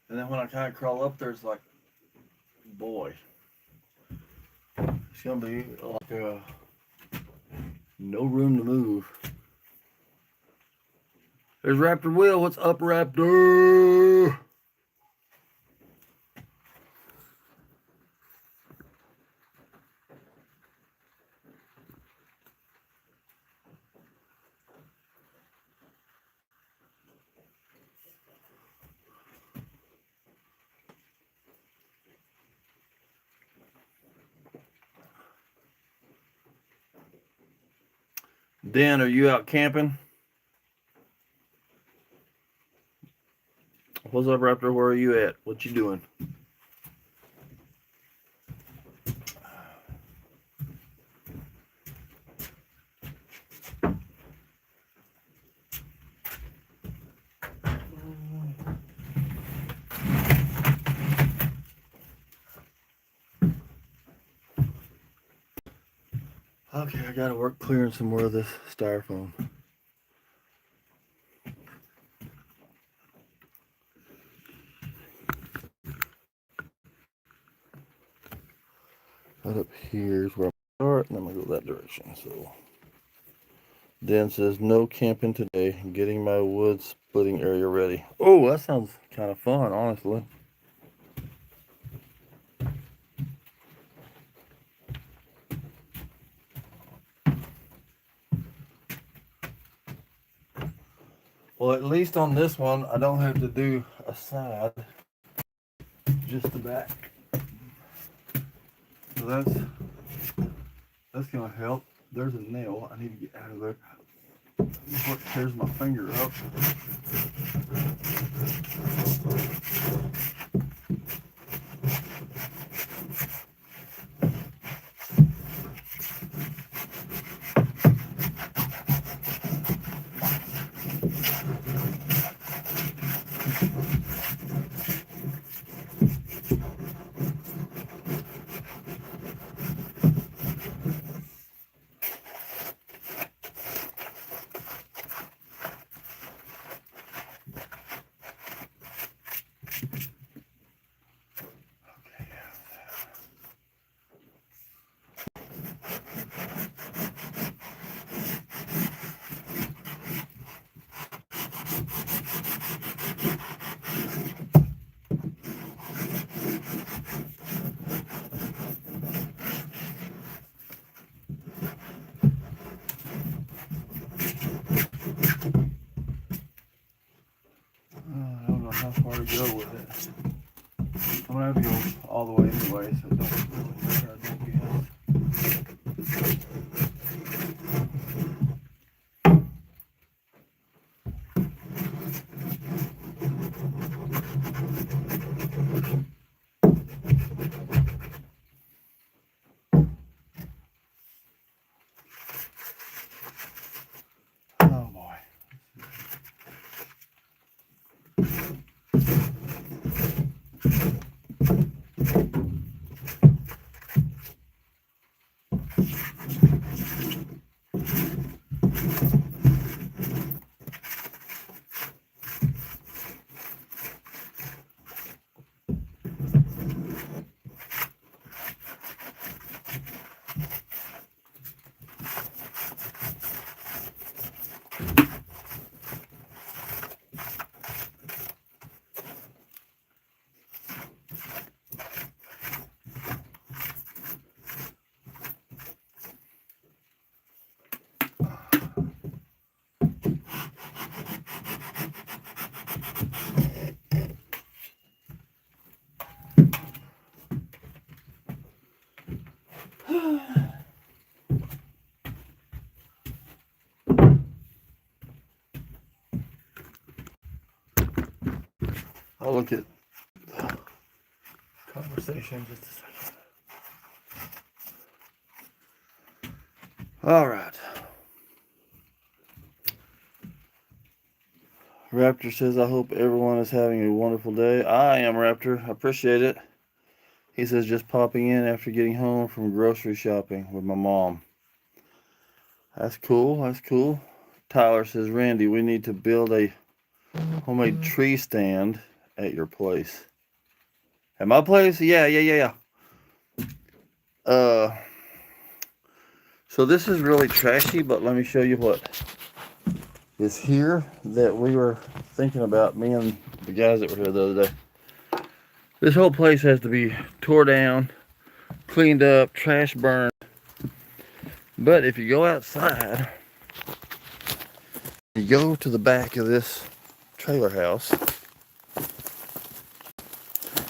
And then when I kind of crawl up there, it's like, boy, it's gonna be like no room to move. There's Raptor Will. What's up, Raptor? Dan, are you out camping? What's up, Raptor? Where are you at? What you doing? Okay, I gotta work clearing some more of this styrofoam. Right up here is where I'm gonna start, and I'm gonna go that direction. So Dan says no camping today. Getting my wood splitting area ready. Oh, that sounds kind of fun, honestly. Well, at least on this one, I don't have to do a side, just the back. So that's gonna help. There's a nail I need to get out of there. What tears my finger up. I don't know how far to go with it. I'm gonna have to go all the way anyway, so it don't really matter, I don't guess. Oh boy. I'll look at conversation in just a second. All right. Raptor says, I hope everyone is having a wonderful day. I am, Raptor. I appreciate it. He says, just popping in after getting home from grocery shopping with my mom. That's cool. That's cool. Tyler says, Randy, we need to build a homemade tree stand at your place. At my place? Yeah. So this is really trashy, but let me show you what is here that we were thinking about, me and the guys that were here the other day. This whole place has to be tore down, cleaned up, trash burned. But if you go outside, you go to the back of this trailer house,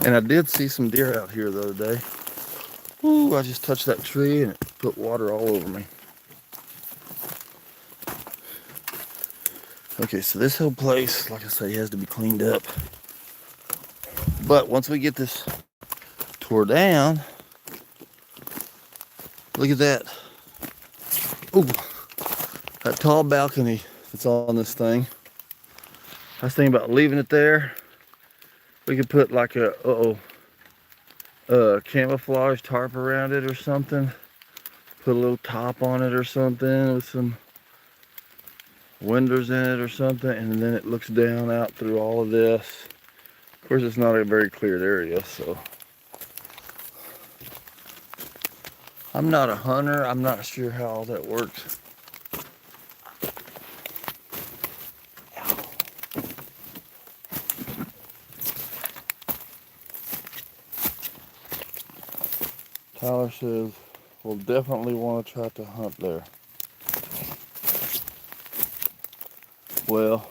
and I did see some deer out here the other day. Ooh, I just touched that tree and it put water all over me. Okay, so this whole place, like I say, has to be cleaned up. But once we get this tore down, look at that. Ooh, that tall balcony that's on this thing. I was thinking about leaving it there. We could put like a camouflage tarp around it or something. Put a little top on it or something with some windows in it or something, and then it looks down out through all of this. Of course, it's not a very cleared area, so I'm not a hunter. I'm not sure how all that works. Tyler says, we'll definitely want to try to hunt there. Well,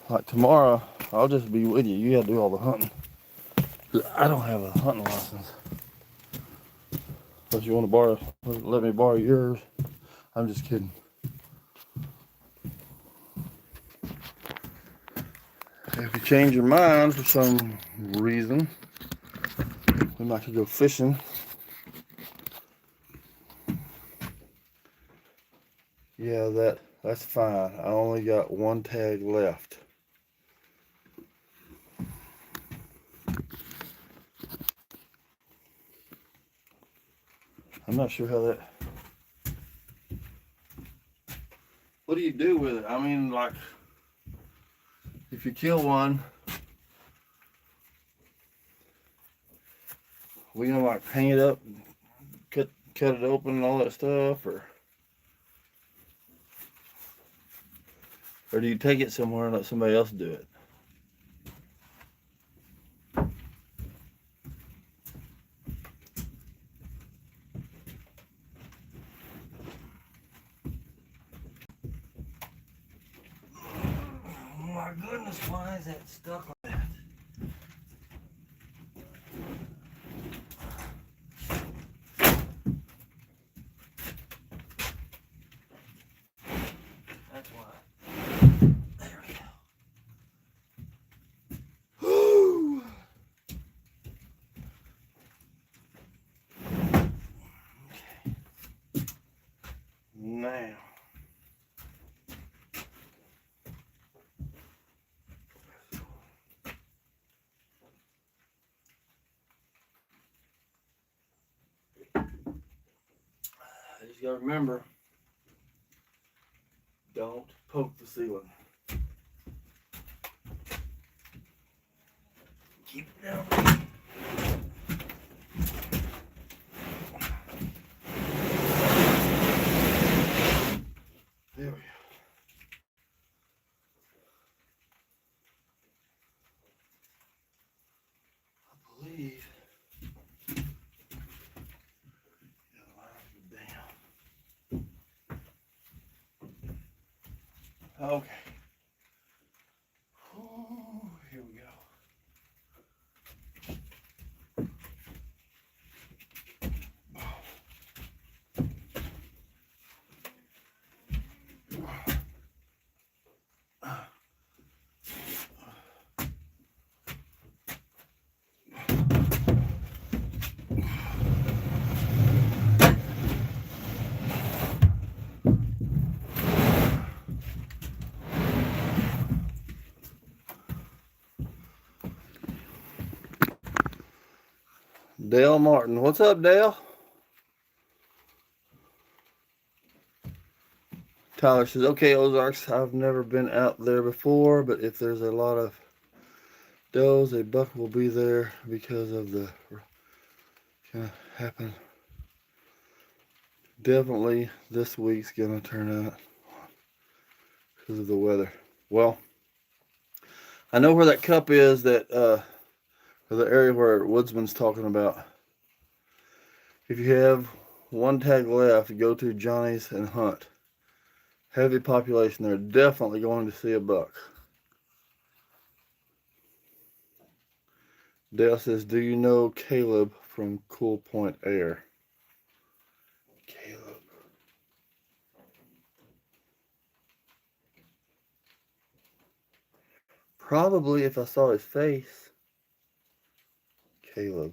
like tomorrow, I'll just be with you. You gotta do all the hunting. I don't have a hunting license. Unless you want to borrow, let me borrow yours. I'm just kidding. If you change your mind for some reason, we might could go fishing. Yeah, that's fine. I only got one tag left. I'm not sure how that... What do you do with it? I mean, like, if you kill one, we gonna like hang it up, cut it open and all that stuff, or do you take it somewhere and let somebody else do it? Oh my goodness, why is that stuck like that? That's why. There we go. Woo! Okay. Now. I just gotta remember, don't poke the ceiling. Keep it down. There we go. I believe. Okay. Oh, here we go. Dale Martin. What's up, Dale? Tyler says, okay, Ozarks, I've never been out there before, but if there's a lot of does, a buck will be there because of the gonna happen. Definitely this week's gonna turn out because of the weather. Well, I know where that cup is, that the area where Woodsman's talking about. If you have one tag left, go to Johnny's and hunt. Heavy population there, definitely going to see a buck. Dale says, do you know Caleb from Cool Point Air? Caleb. Probably if I saw his face. Caleb.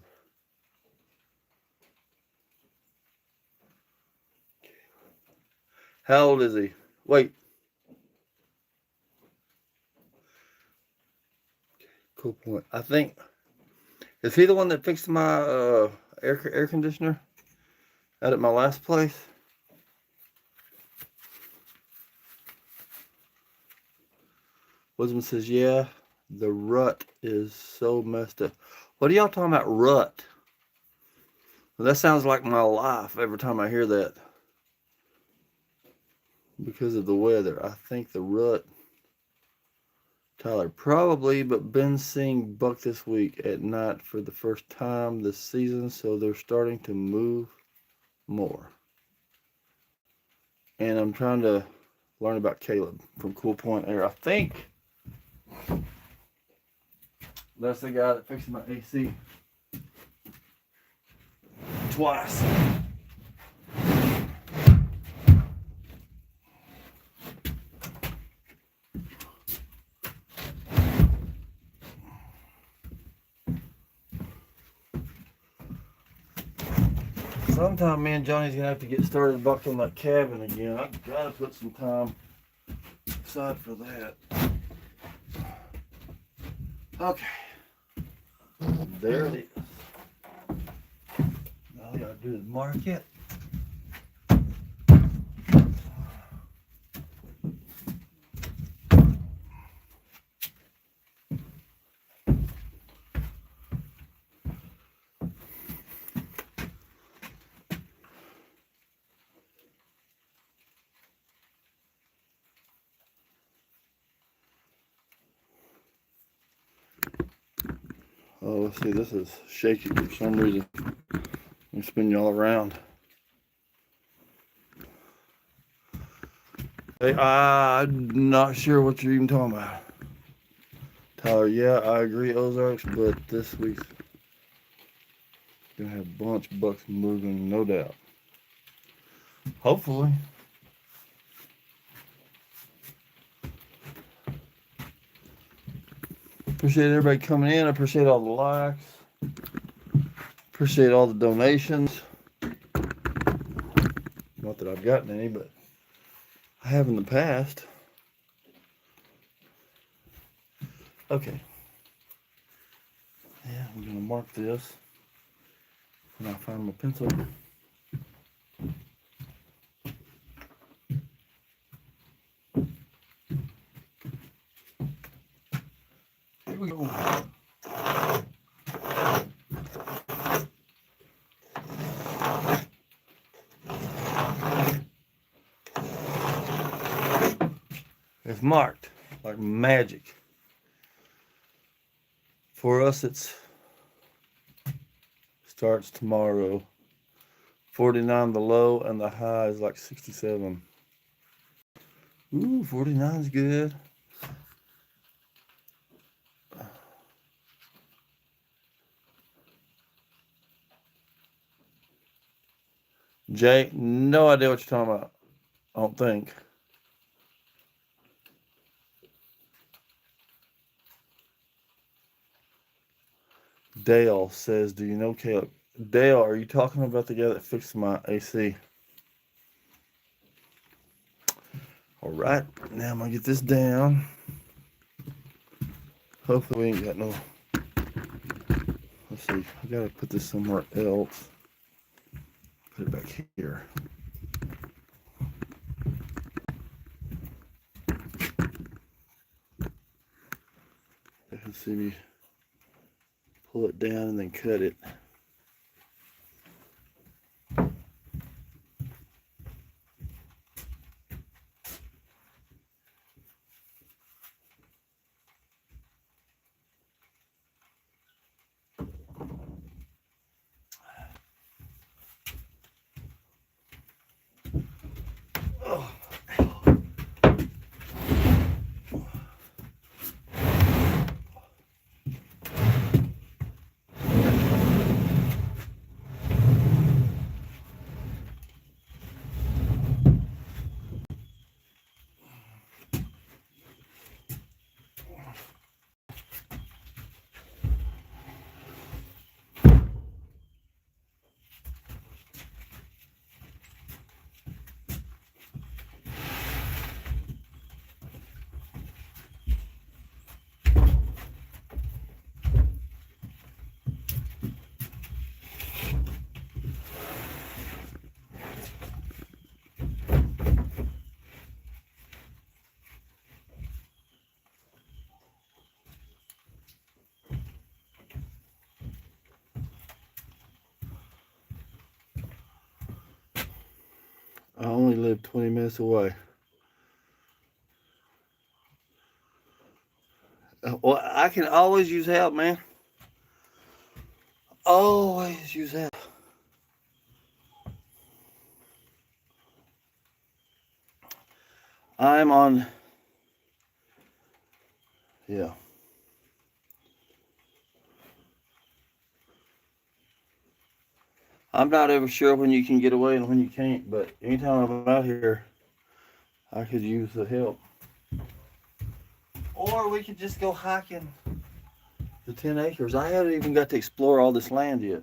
How old is he? Wait. Cool Point. I think. Is he the one that fixed my air conditioner out at my last place? Wisdom says, yeah, the rut is so messed up. What are y'all talking about, rut? Well, that sounds like my life every time I hear that. Because of the weather. I think the rut. Tyler, probably, but been seeing buck this week at night for the first time this season, so they're starting to move more. And I'm trying to learn about Caleb from Cool Point Air. I think that's the guy that fixed my AC twice. Sometime me and Johnny's gonna have to get started bucking that cabin again. I've gotta put some time aside for that. Okay. There it is. All you gotta do is mark it. Oh, let's see, this is shaky for some reason. Let me spin y'all around. Hey, I'm not sure what you're even talking about. Tyler, yeah, I agree, Ozarks, but this week's gonna have a bunch of bucks moving, no doubt. Hopefully. Appreciate everybody coming in. I appreciate all the likes. Appreciate all the donations. Not that I've gotten any, but I have in the past. Okay. Yeah, I'm gonna mark this. And I'll find my pencil. Here we go. It's marked like magic. For us, it's starts tomorrow. 49 the low, and the high is like 67. Ooh, 49 is good. Jay, no idea what you're talking about. I don't think. Dale says, do you know Caleb? Dale, are you talking about the guy that fixed my AC? All right, now I'm gonna get this down. Hopefully we ain't got no, let's see. see. I gotta put this somewhere else. Put it back here. You can see me pull it down and then cut it. I only live 20 minutes away. Well, I can always use help, man. Always use help. I'm on, yeah. I'm not ever sure when you can get away and when you can't, but anytime I'm out here, I could use the help. Or we could just go hiking the 10 acres. I haven't even got to explore all this land yet.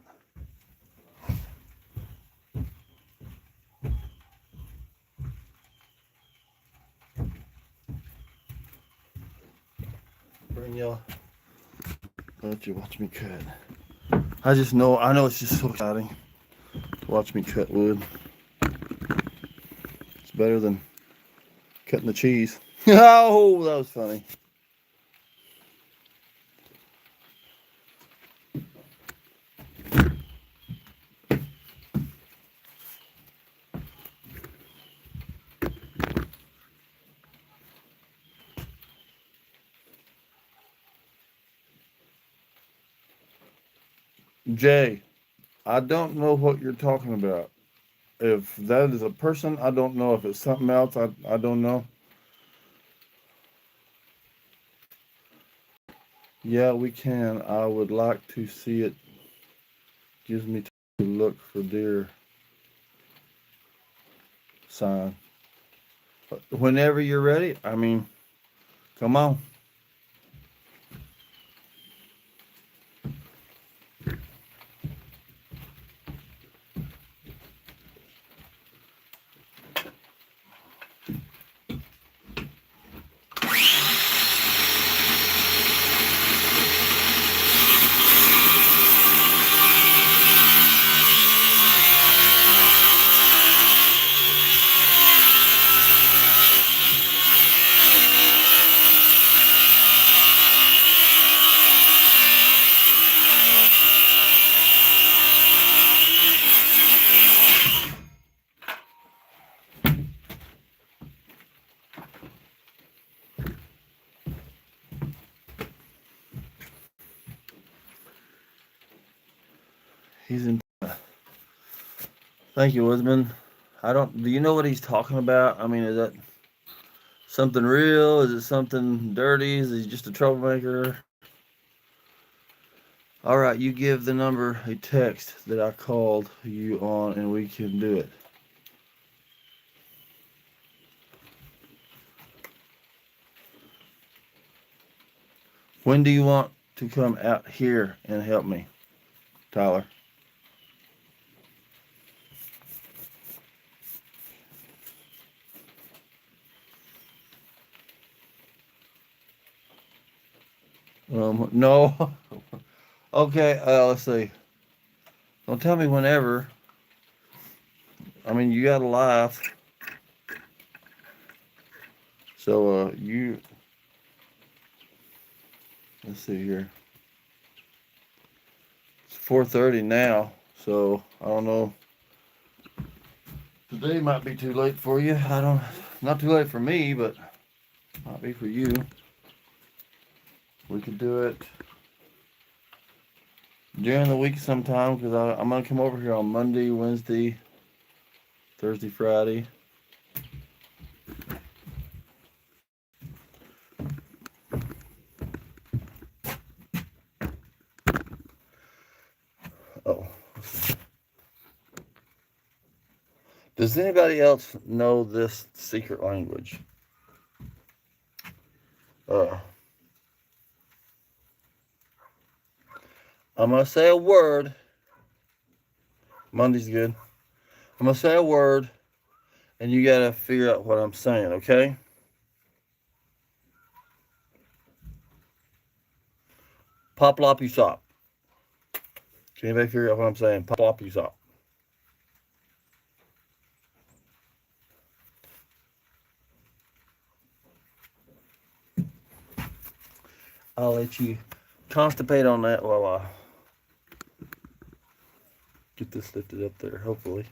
Bring y'all, let you watch me cut. I know it's just so exciting to watch me cut wood. It's better than cutting the cheese. Oh, that was funny. Jay, I don't know what you're talking about. If that is a person, I don't know. If it's something else, I don't know. Yeah, we can. I would like to see it. Gives me to look for deer sign. Whenever you're ready, I mean, come on. He's in. Thank you, Woodman. Do you know what he's talking about? I mean, is that something real? Is it something dirty? Is he just a troublemaker? All right, you give the number a text that I called you on and we can do it. When do you want to come out here and help me, Tyler? No, Okay, let's see. Don't tell me whenever. I mean, you got a life. So, let's see here. It's 4:30 now, so I don't know. Today might be too late for you. Not too late for me, but might be for you. We could do it during the week sometime because I'm gonna come over here on Monday, Wednesday, Thursday, Friday. Oh. Does anybody else know this secret language? I'm gonna say a word. Monday's good. I'm gonna say a word, and you gotta figure out what I'm saying, okay? Pop lop you sop. Can anybody figure out what I'm saying? Pop lop you sop. I'll let you constipate on that while I get this lifted up there, hopefully.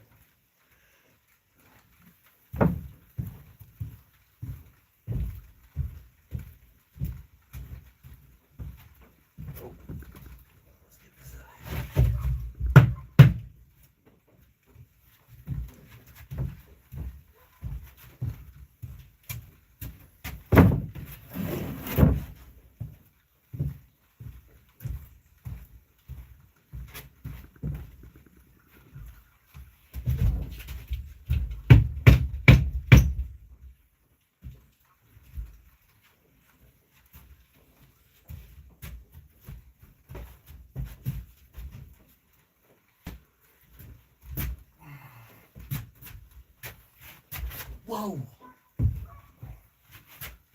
Whoa!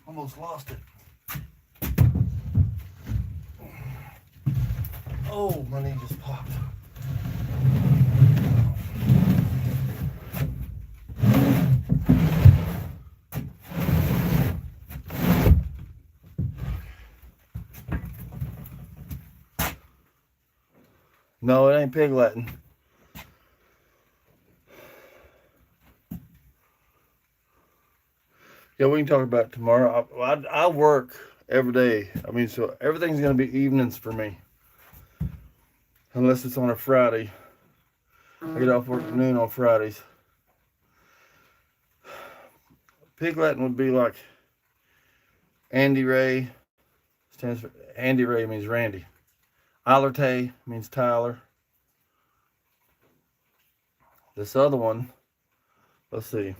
Almost lost it. Oh, my knee just popped. No, it ain't pig Latin. Yeah, we can talk about it tomorrow. I work every day. I mean, so everything's going to be evenings for me. Unless it's on a Friday. I get off work at noon on Fridays. Pig Latin would be like Andy Ray. Stands for Andy Ray means Randy. Ilerte means Tyler. This other one, let's see.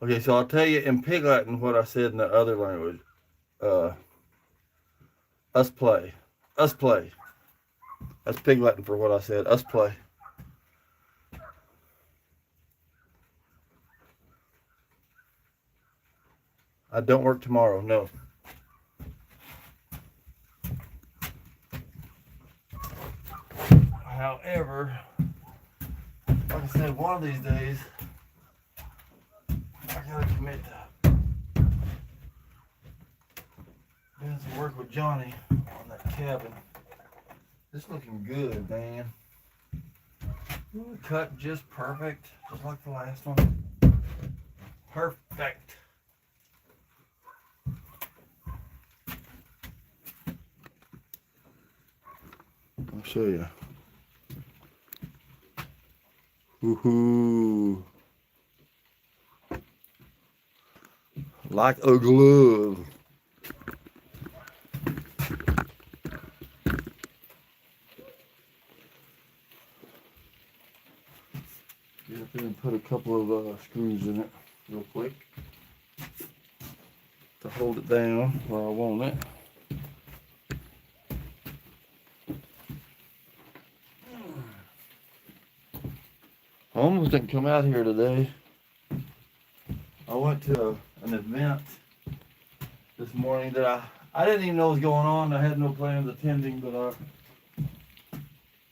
Okay, so I'll tell you in Pig Latin what I said in the other language. Us play. Us play. That's Pig Latin for what I said. Us play. I don't work tomorrow, no. However, like I said, one of these days, I gotta commit to doing some work with Johnny on that cabin. It's looking good, man. Cut just perfect, just like the last one. Perfect. I'll show you. Woohoo! Like a glove. Get up here and put a couple of screws in it real quick to hold it down where I want it. I almost didn't come out here today. I went to an event this morning that I didn't even know was going on. I had no plans attending, but I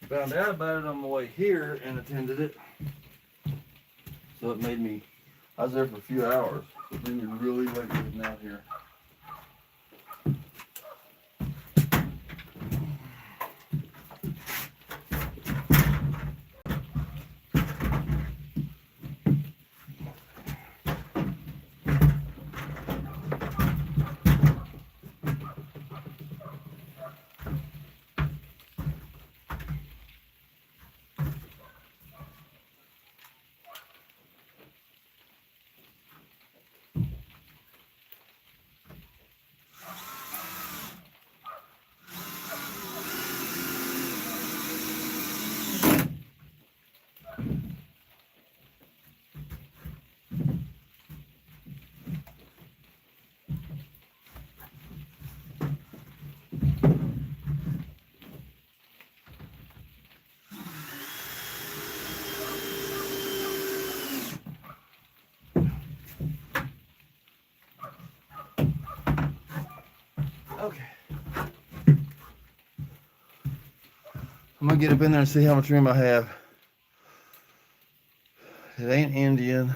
found out about it on the way here and attended it. So it made me, I was there for a few hours. So it made me really late getting out here. Okay. I'm gonna get up in there and see how much room I have. It ain't Indian.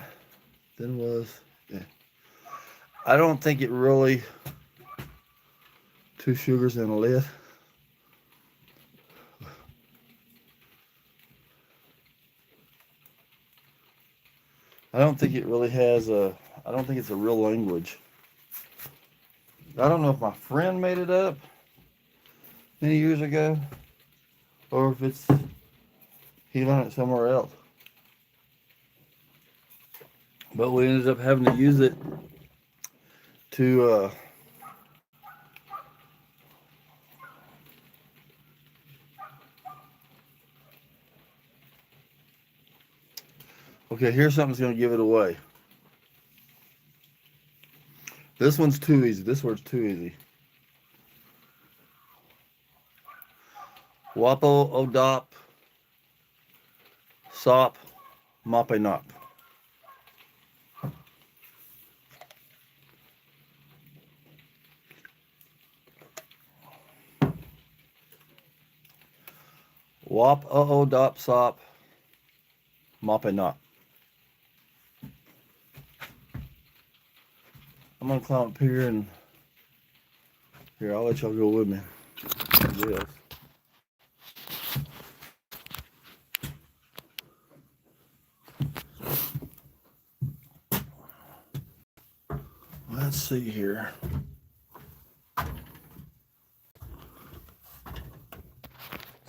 Then was. Yeah. I don't think it really. 2 sugars and a lid. I don't think it really has a. I don't think it's a real language. I don't know if my friend made it up many years ago, or if it's he learned it somewhere else. But we ended up having to use it to okay, here's something that's going to give it away. This one's too easy. This word's too easy. Wapo Odop Sop Mapenop. Wap Odop Sop Mapenop. I'm gonna climb up here and here, I'll let y'all go with me. Yes. Let's see here.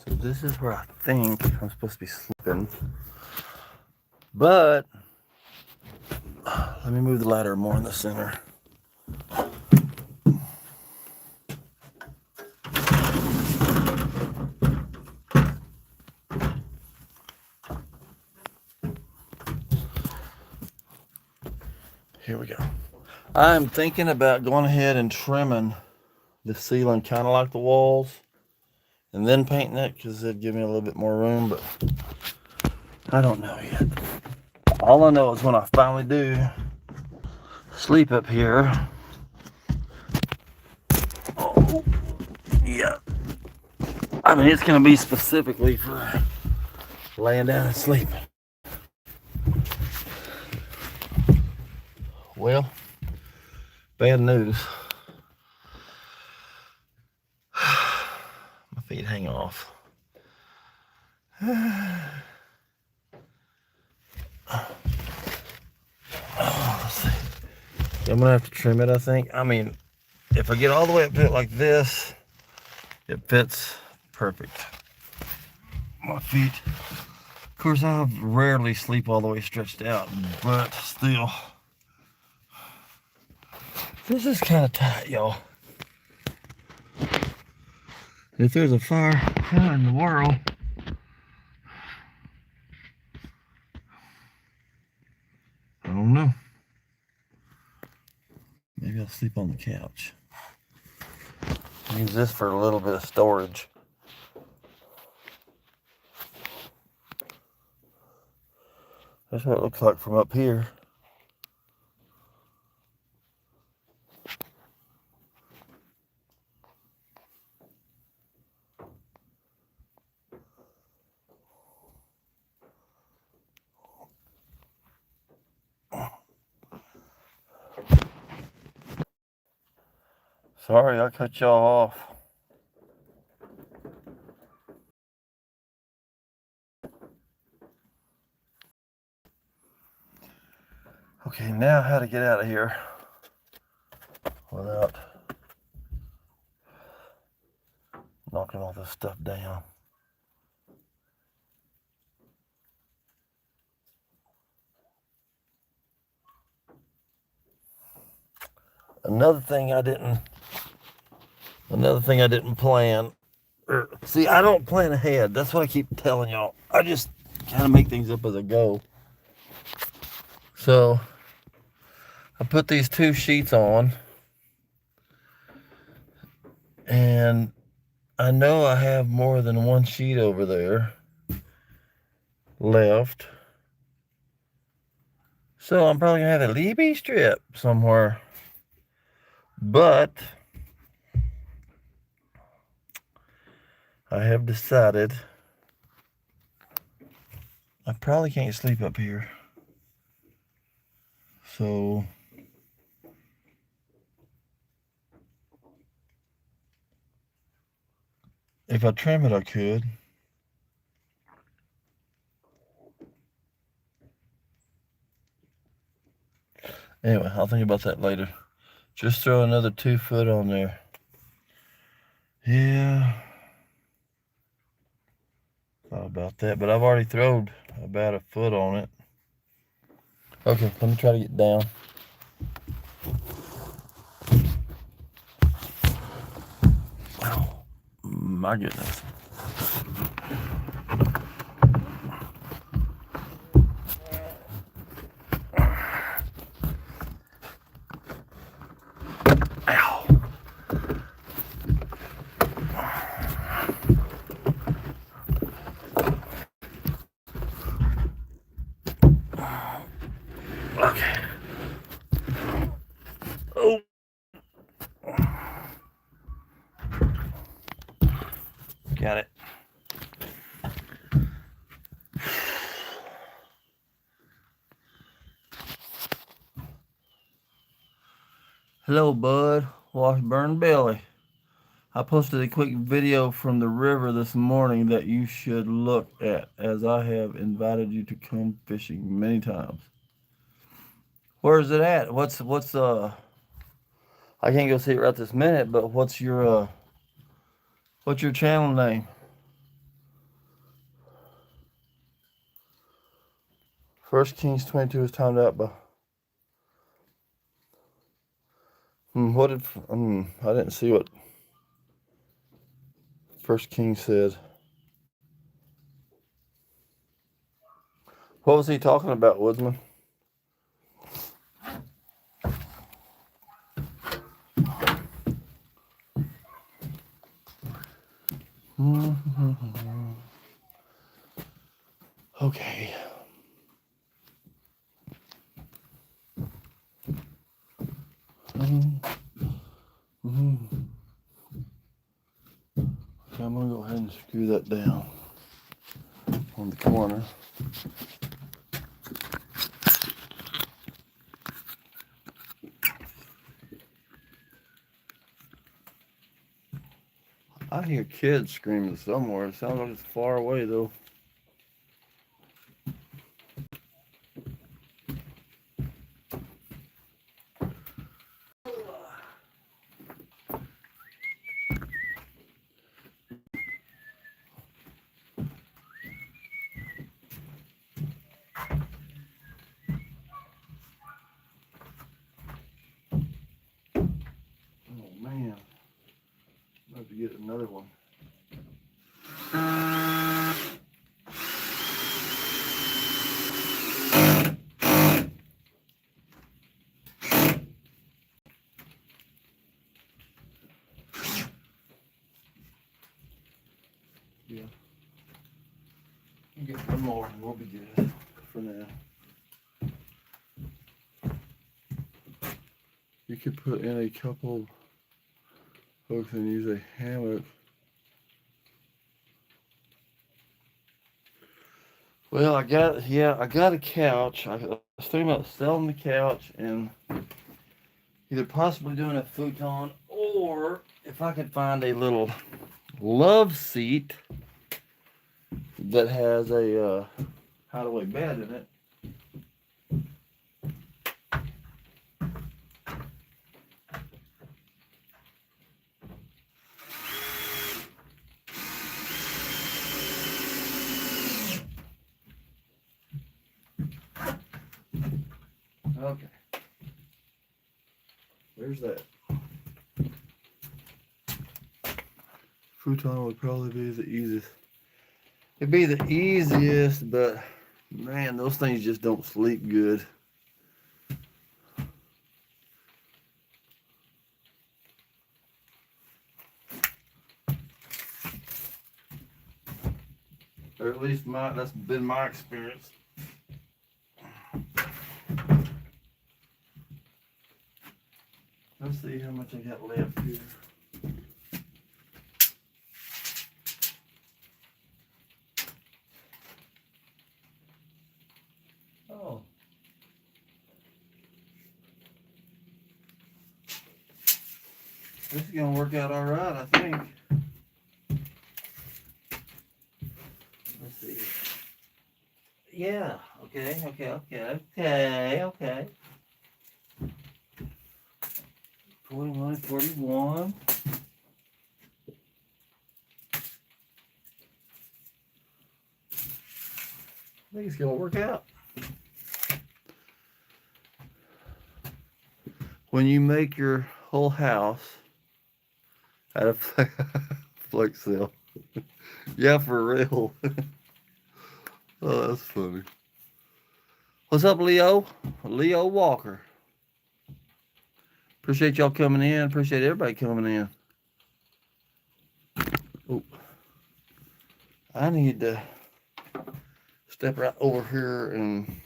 So this is where I think I'm supposed to be sleeping. But let me move the ladder more in the center. Here we go. I'm thinking about going ahead and trimming the ceiling kind of like the walls and then painting it because it'd give me a little bit more room, but I don't know yet. All I know is when I finally do sleep up here, oh, yeah. I mean, it's going to be specifically for laying down and sleeping. Well, bad news. My feet hang off. Let's see. I'm gonna have to trim it, I think. I mean, if I get all the way up to it like this, it fits perfect. My feet. Of course, I rarely sleep all the way stretched out, but still. This is kind of tight, y'all. If there's a fire in the world, I don't know. Maybe I'll sleep on the couch. Use this for a little bit of storage. That's what it looks like from up here. Sorry, I cut y'all off. Okay, now how to get out of here without knocking all this stuff down. Another thing I didn't plan. See, I don't plan ahead. That's what I keep telling y'all. I just kind of make things up as I go. So I put these 2 sheets on, and I know I have more than 1 sheet over there left. So I'm probably gonna have a Libby strip somewhere. But I have decided I probably can't sleep up here. So if I trim it, I could. Anyway, I'll think about that later. Just throw another 2 foot on there. Yeah. Thought about that, but I've already thrown about 1 foot on it. Okay, let me try to get down. Oh, my goodness. Ow. Okay. Oh. Got it. Hello, bud. Washburn Billy. I posted a quick video from the river this morning that you should look at, as I have invited you to come fishing many times. Where is it at? What's I can't go see it right this minute, but what's your channel name? First Kings 22 is timed out by. What did I didn't see what First King said. What was he talking about, Woodsman? Okay. Okay, I'm gonna go ahead and screw that down on the corner. I hear kids screaming somewhere. It sounds like it's far away though. Oh man, I'm about to get another one. Yeah. Get one more and we'll be good for now. You could put in a couple hooks and use a hammock. Well, I got a couch. I was thinking about selling the couch and either possibly doing a futon or if I could find a little love seat that has a hideaway bed in it. Okay. There's that. Futon would probably be the easiest. It'd be the easiest, but man, those things just don't sleep good. Or at least that's been my experience. Let's see how much I got left here. Oh. This is gonna work out all right, I think. Let's see. Yeah. Okay. 41, 41. I think it's gonna work out. When you make your whole house out of flex seal. Yeah, for real. Oh, that's funny. What's up, Leo? Leo Walker. Appreciate y'all coming in. Appreciate everybody coming in. Oh, I need to step right over here and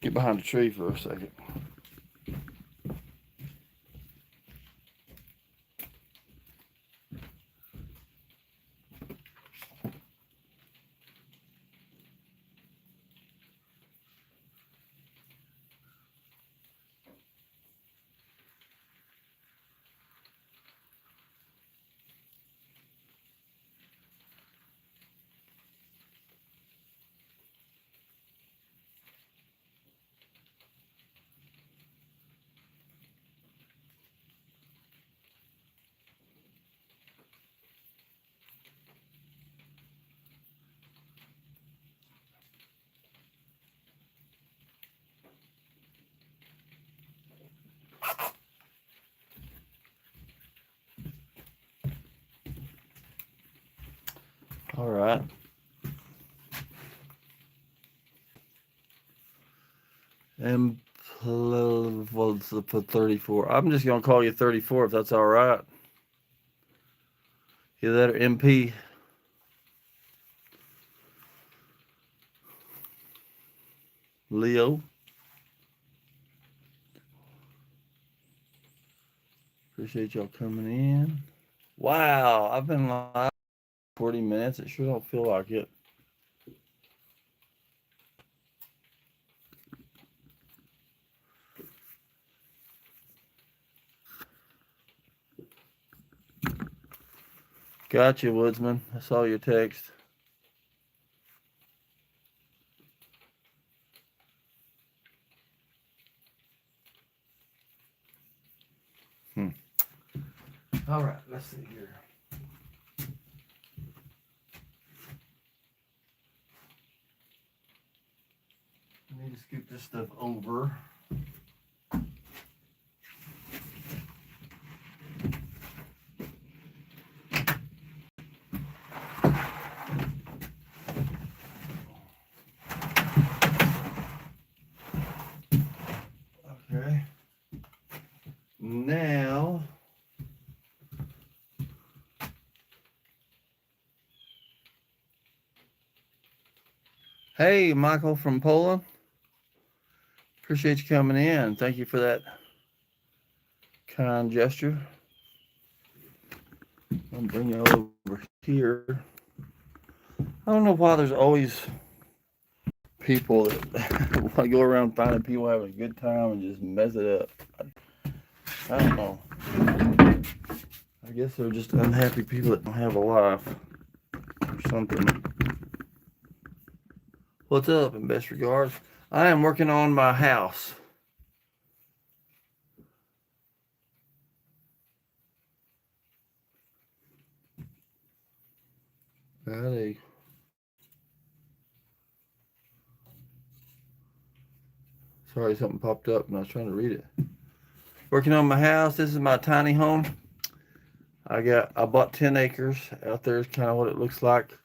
get behind the tree for a second. All right. And let's put 34. I'm just gonna call you 34 if that's all right. Either that or MP. Leo. Appreciate y'all coming in. Wow, I've been live 40 minutes. It sure don't feel like it. Gotcha, Woodsman. I saw your text. All right, let's see here. I need to scoop this stuff over. Okay. Now, hey, Michael from Poland. Appreciate you coming in. Thank you for that kind gesture. I'll bring you over here. I don't know why there's always people that want to go around finding people having a good time and just mess it up. I don't know. I I guess they're just unhappy people that don't have a life or something. What's up, in best regards? I am working on my house. Sorry, something popped up and I was trying to read it. Working on my house. This is my tiny home. I bought 10 acres out there. Is kind of what it looks like.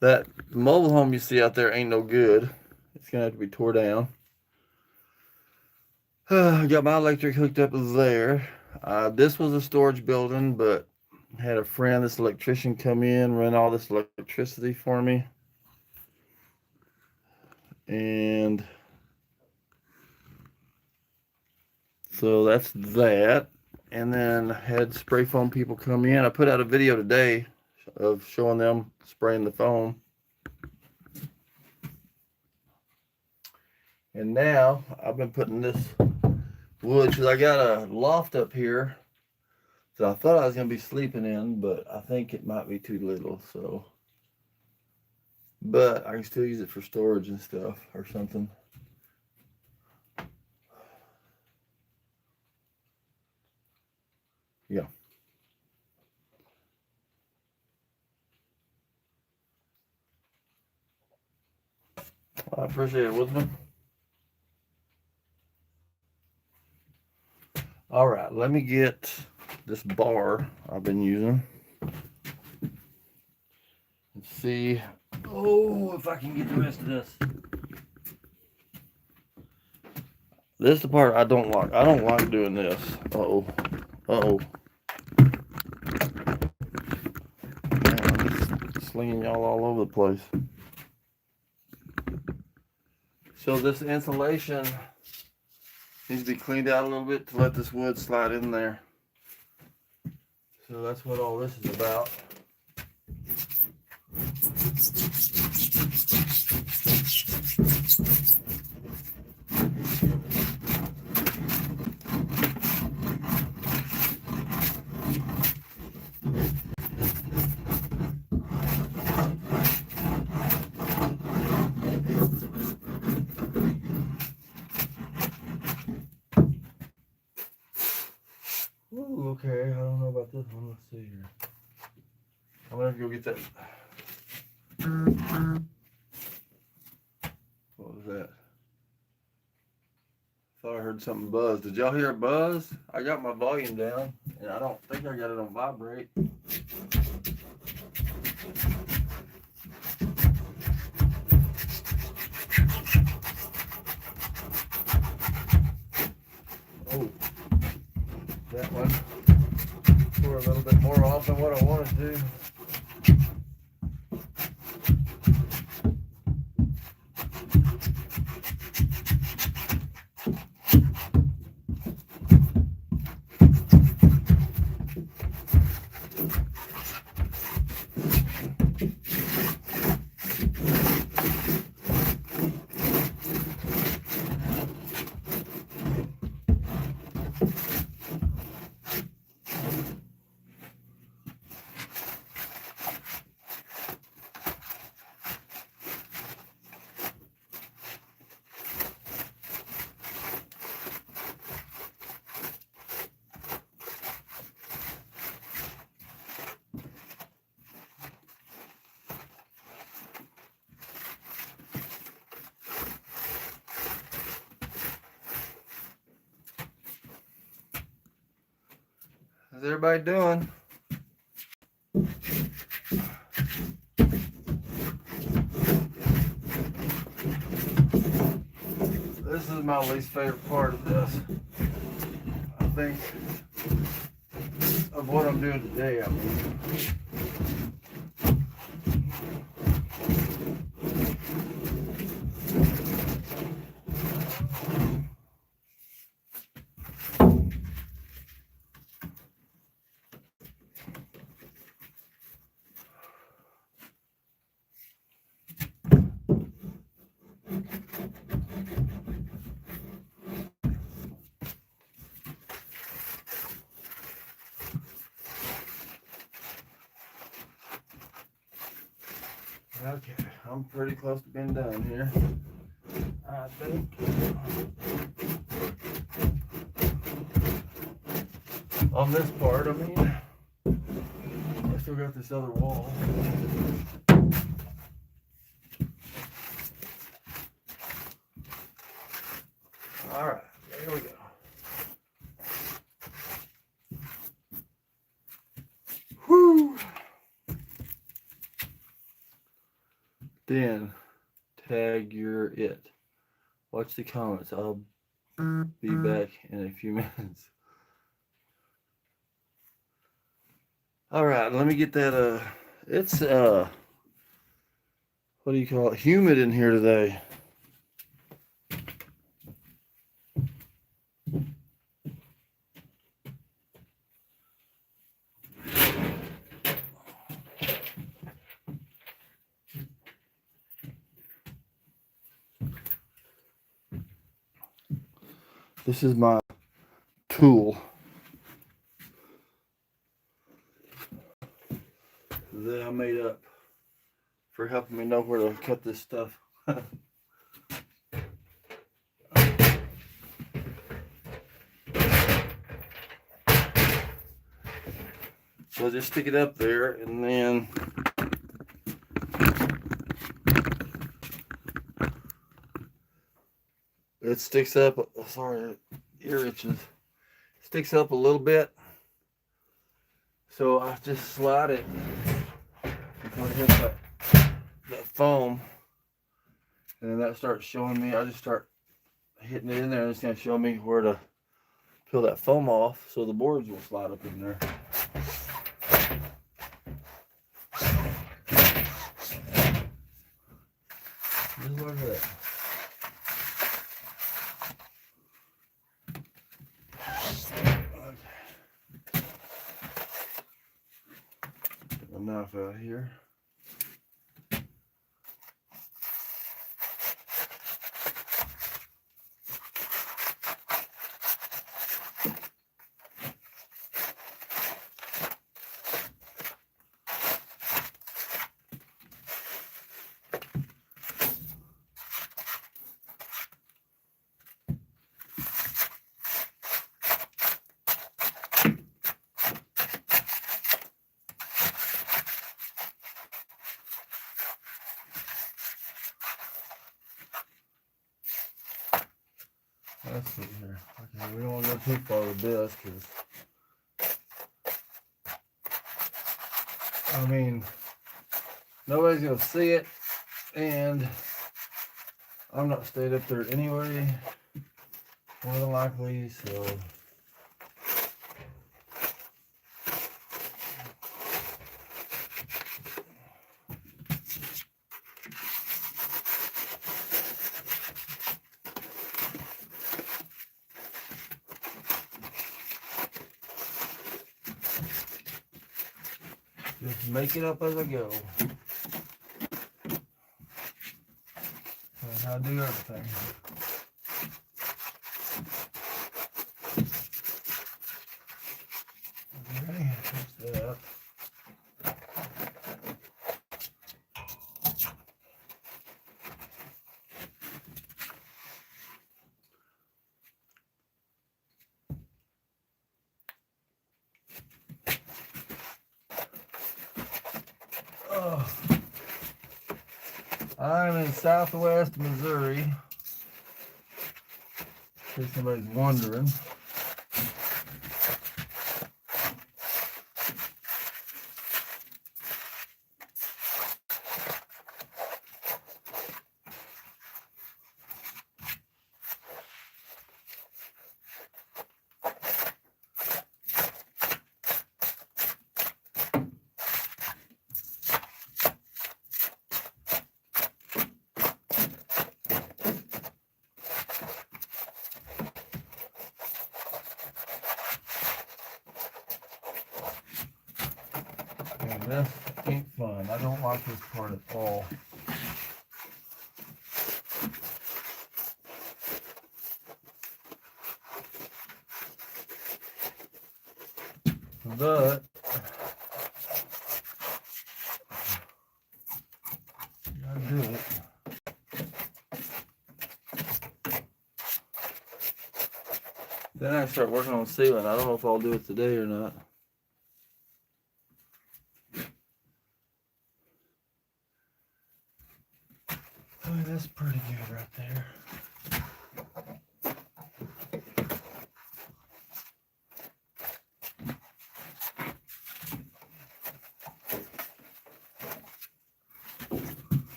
That mobile home you see out there ain't no good. It's gonna have to be tore down. I got my electric hooked up there. This was a storage building, but I had a friend, this electrician, come in, run all this electricity for me. And so that's that. And then had spray foam people come in. I put out a video today of showing them spraying the foam. And now I've been putting this wood, because I got a loft up here that I thought I was going to be sleeping in, but I think it might be too little. So, but I can still use it for storage and stuff or something. Yeah. I appreciate it, Wisdom. All right, let me get this bar I've been using and see if I can get the rest of this. This is the part I don't like. I don't like doing this. Man, I'm just slinging y'all all over the place. So this insulation needs to be cleaned out a little bit to let this wood slide in there. So that's what all this is about. Ooh, okay, I don't know about this one. Let's see here. I'm gonna have to go get that. What was that? Thought I heard something buzz. Did y'all hear a buzz? I got my volume down, and I don't think I got it on vibrate. Oh, that one tore a little bit more off than what I wanted to. How's everybody doing? This is my least favorite part of this. I think of what I'm doing today, I mean. Okay, I'm pretty close to being done here. I think. On this part, I mean, I still got this other wall. All right, here we go. Whoo! Then tag your it. Watch the comments. I'll be back in a few minutes. All right, let me get that. It's what do you call it? Humid in here today. This is my tool that I made up for helping me know where to cut this stuff. So just stick it up there, and then it sticks up. Sorry, ear itches. Sticks up a little bit. So I just slide it until it hits that foam, and then that starts showing me. I just start hitting it in there, and it's going to show me where to peel that foam off, so the boards will slide up in there. Just like that. Okay. Get my knife out here. Let's see here. Okay, we don't want to go too far with this, because I mean, nobody's gonna see it, and I'm not staying up there anyway, more than likely, so. Just make it up as I go. That's how I do everything. Okay, fix that. I'm in Southwest Missouri, in case somebody's wondering. And this ain't fun. I don't like this part at all. But Then I start working on the ceiling. I don't know if I'll do it today or not. Oh, that's pretty good right there.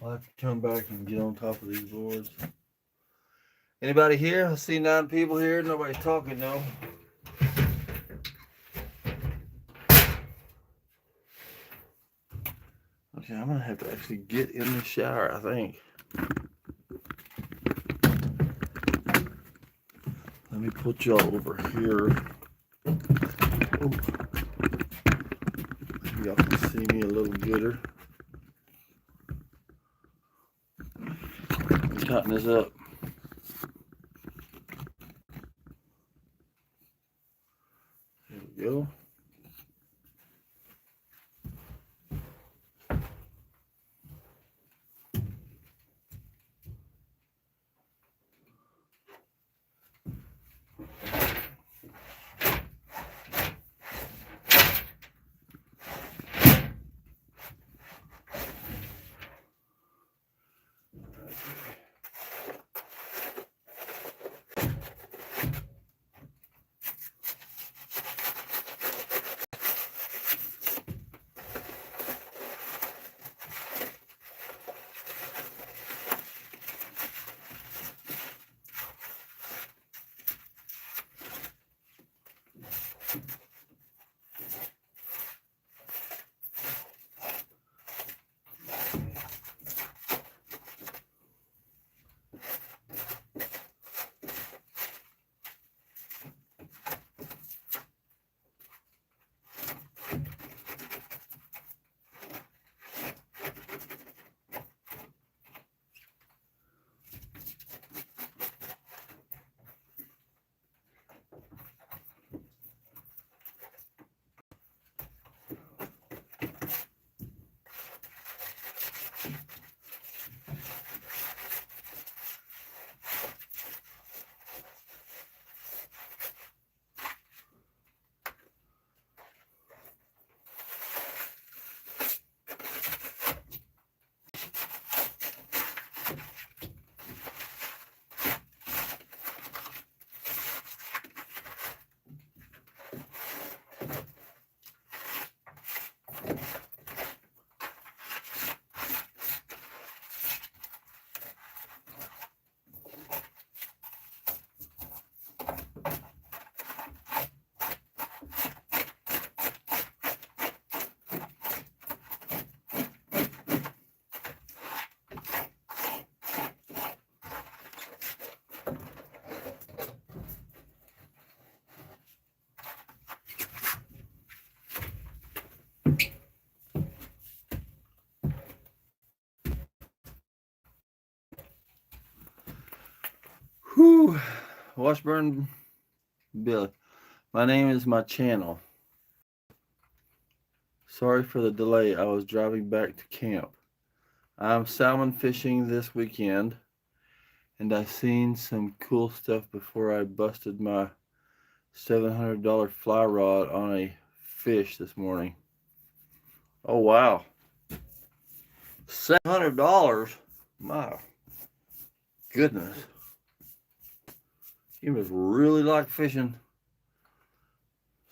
I'll have to come back and get on top of these boards. Anybody here? I see 9 people here. Nobody's talking though. Okay, I'm gonna have to actually get in the shower, I think. Let me put y'all over here. Oh. Maybe y'all can see me a little gooder. Tighten this up. There we go. Whew. Washburn Billy. My name is my channel. Sorry for the delay. I was driving back to camp. I'm salmon fishing this weekend, and I seen some cool stuff before I busted my $700 fly rod on a fish this morning. Oh wow. $700? My goodness. He must really like fishing.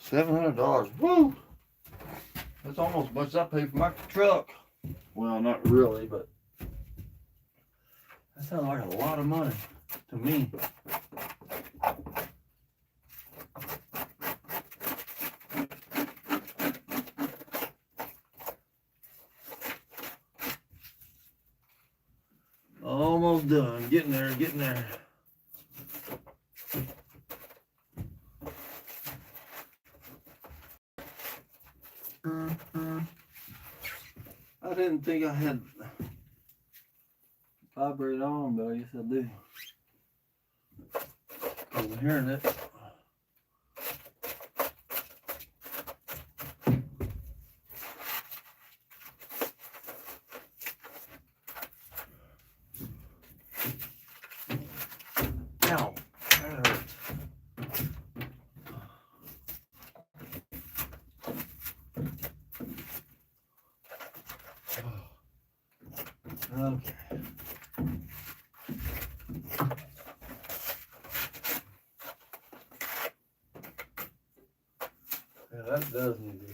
$700. Woo! That's almost as much as I paid for my truck. Well, not really, but that sounds like a lot of money to me. Almost done. Getting there, getting there. I didn't think I had vibrate on, but I guess I do. I'm hearing it. Okay. Yeah, that does need to,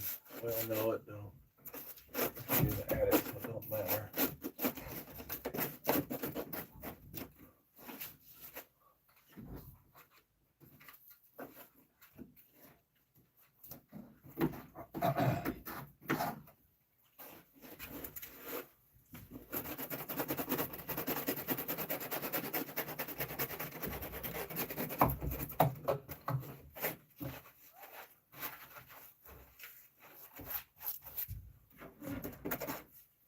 well, no, it don't. I need to add it, so it don't matter.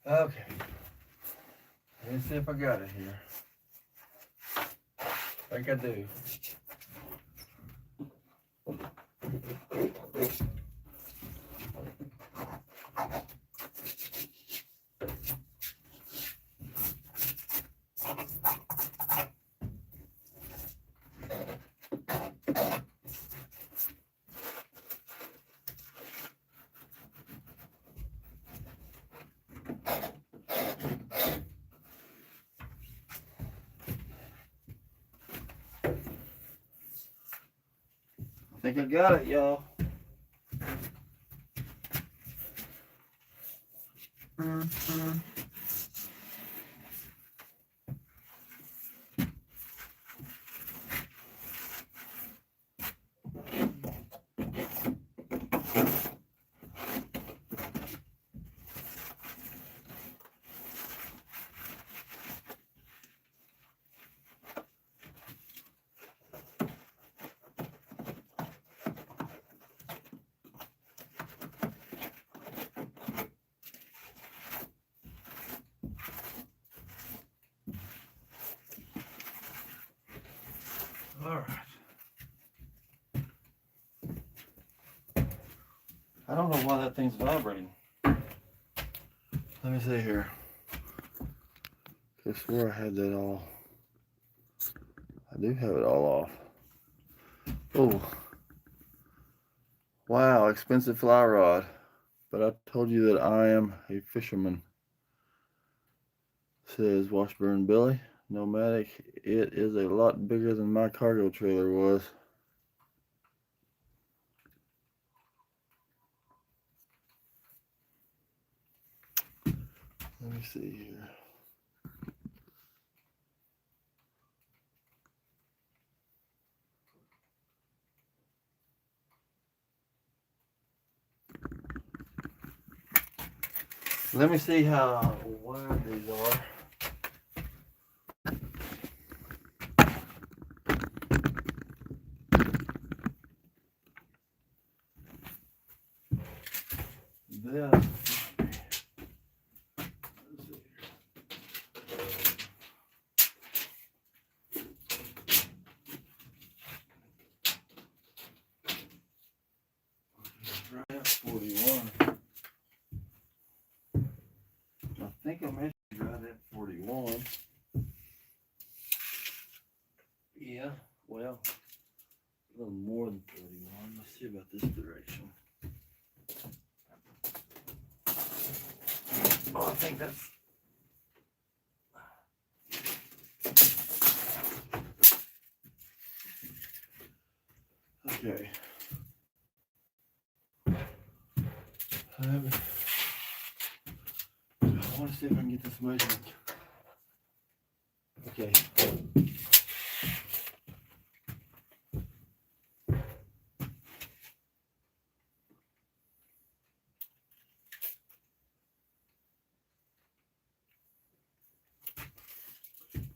Okay. Let's see if I got it here. I think I do. I think I got it, y'all. All right. I don't know why that thing's vibrating. Let me see here. I swear I had that all. I do have it all off. Oh. Wow, expensive fly rod. But I told you that I am a fisherman. Says Washburn Billy. Nomadic. It is a lot bigger than my cargo trailer was. Let me see here. Let me see how wide these are. This. Right at 41. I think I measured right at 41. Yeah, well, a little more than 41. Let's see about this direction. Oh, I think that's. Okay. I want to see if I can get this measurement. Okay.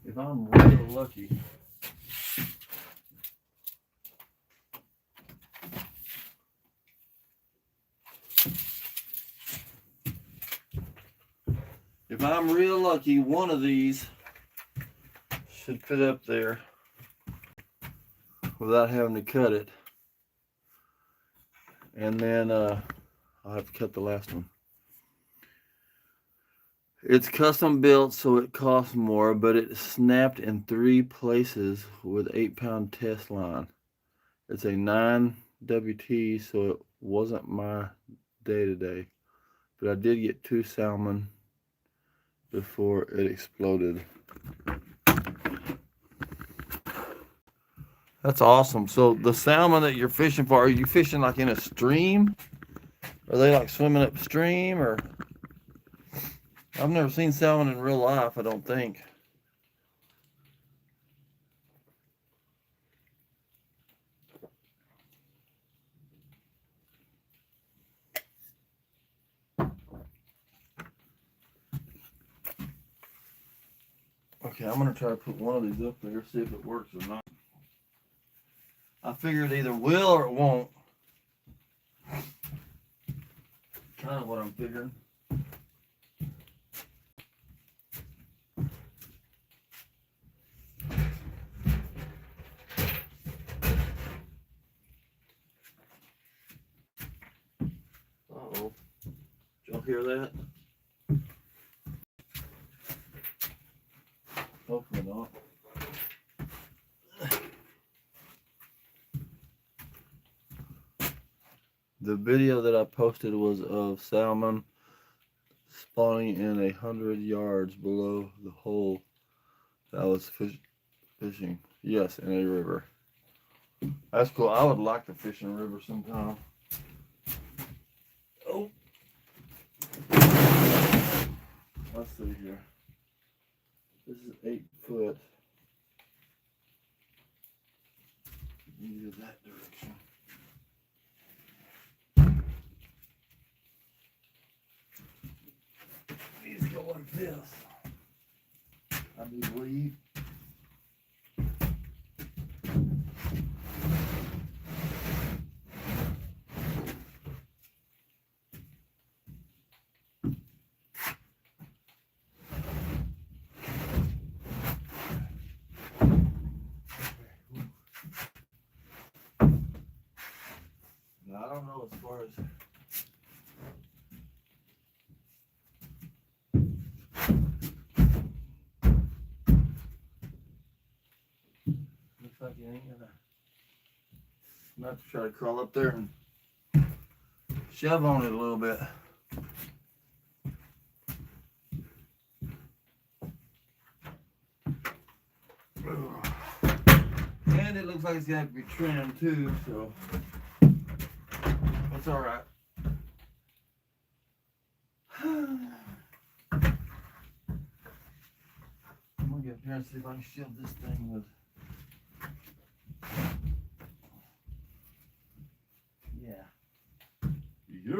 If I'm real lucky, one of these should fit up there without having to cut it. And then I'll have to cut the last one. It's custom built, so it costs more, but it snapped in 3 places with 8-pound test line. It's a 9 WT, so it wasn't my day-to-day. But I did get 2 salmon before it exploded. That's awesome. So the salmon that you're fishing for, are you fishing like in a stream? Are they like swimming upstream, or? I've never seen salmon in real life, I don't think. Okay, I'm gonna try to put one of these up there, see if it works or not. I figure it either will or it won't. Kind of what I'm figuring. Uh-oh. Did y'all hear that? Hopefully not. The video that I posted was of salmon spawning in 100 yards below the hole that I was fishing. Yes, in a river. That's cool. I would like to fish in a river sometime. Oh. Let's see here. This is 8 foot. Either that direction. Please go like this. I do believe. I don't know as far as looks like you ain't gonna. I'm gonna have to try to crawl up there and shove on it a little bit. And it looks like it's gonna have to be trimmed too, so that's all right. I'm gonna get up here and see if I can shove this thing with. Yeah. Yeah.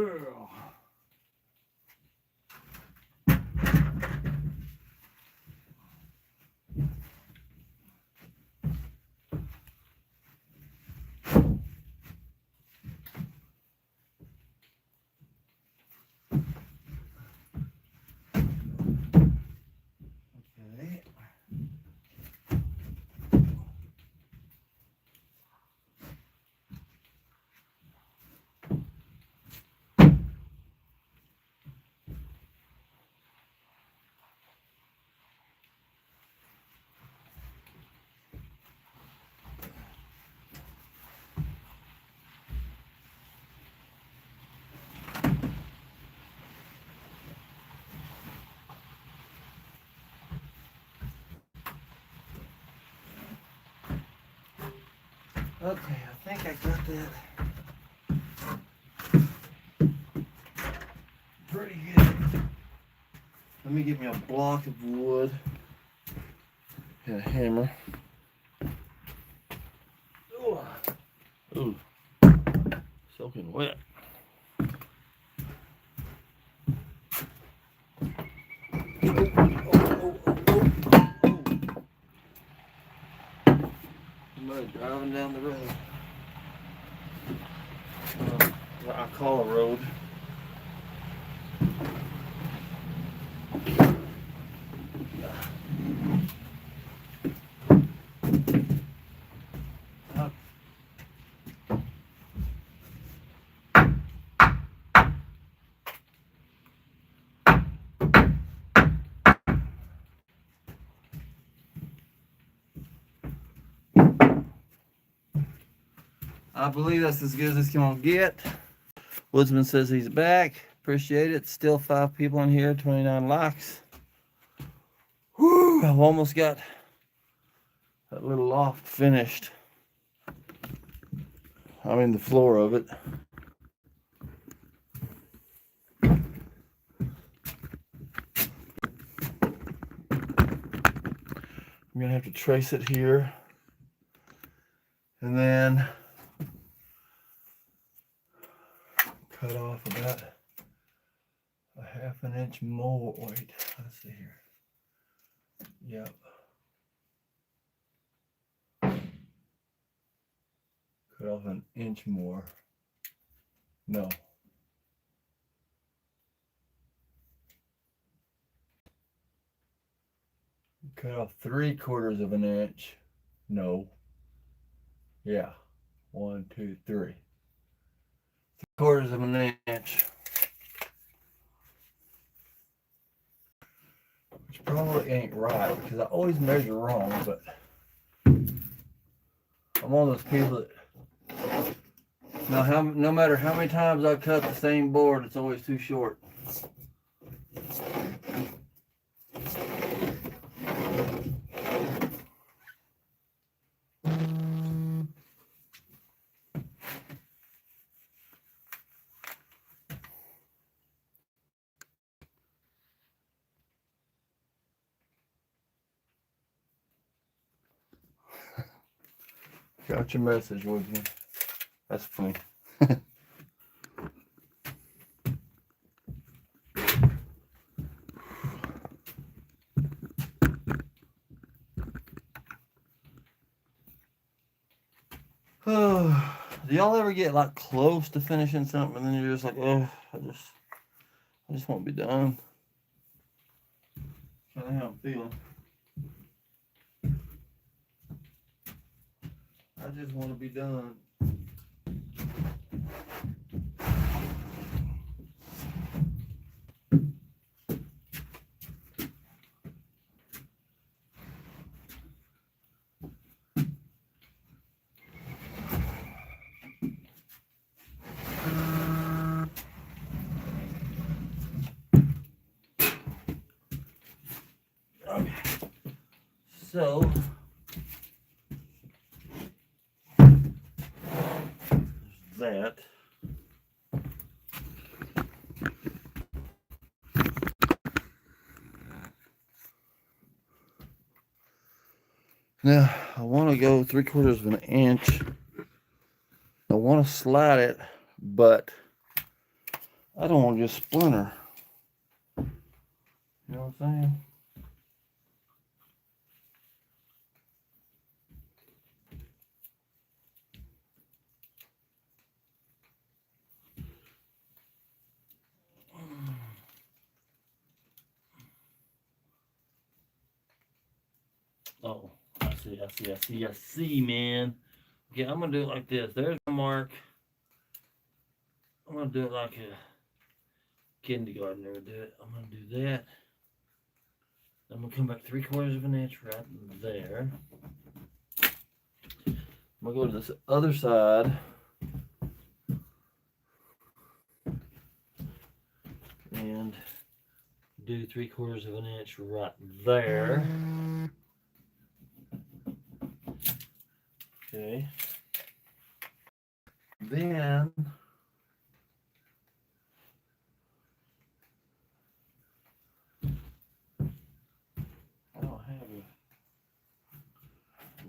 Okay. Okay, I think I got that pretty good. Let me get me a block of wood and a hammer. Ooh, soaking wet. Somebody driving down the road. What I call a road. I believe that's as good as it's gonna get. Woodsman says he's back. Appreciate it. Still 5 people in here, 29 likes. Whew, I've almost got that little loft finished. I mean the floor of it. I'm gonna have to trace it here, and then cut off about a half an inch more. Wait, let's see here. Yep. Cut off an inch more. No. Cut off 3/4 of an inch. No. Yeah. 1, 2, 3. 3/4 of an inch. Which probably ain't right because I always measure wrong, but I'm one of those people that no matter how many times I cut the same board, it's always too short. Got your message, would you? That's funny. Do y'all ever get like close to finishing something and then you're just like, oh, I just won't be done. Kind of how I'm feeling. I just want to be done. Okay. So that. Now I want to go 3/4 of an inch. I want to slide it, but I don't want to just splinter. You know what I'm saying? Oh, I see, man. Okay, I'm gonna do it like this. There's my mark. I'm gonna do it like a kindergartner would do it. I'm gonna do that. I'm gonna come back 3/4 of an inch right there. I'm gonna go to this other side. And do 3/4 of an inch right there. Okay. Then I don't have a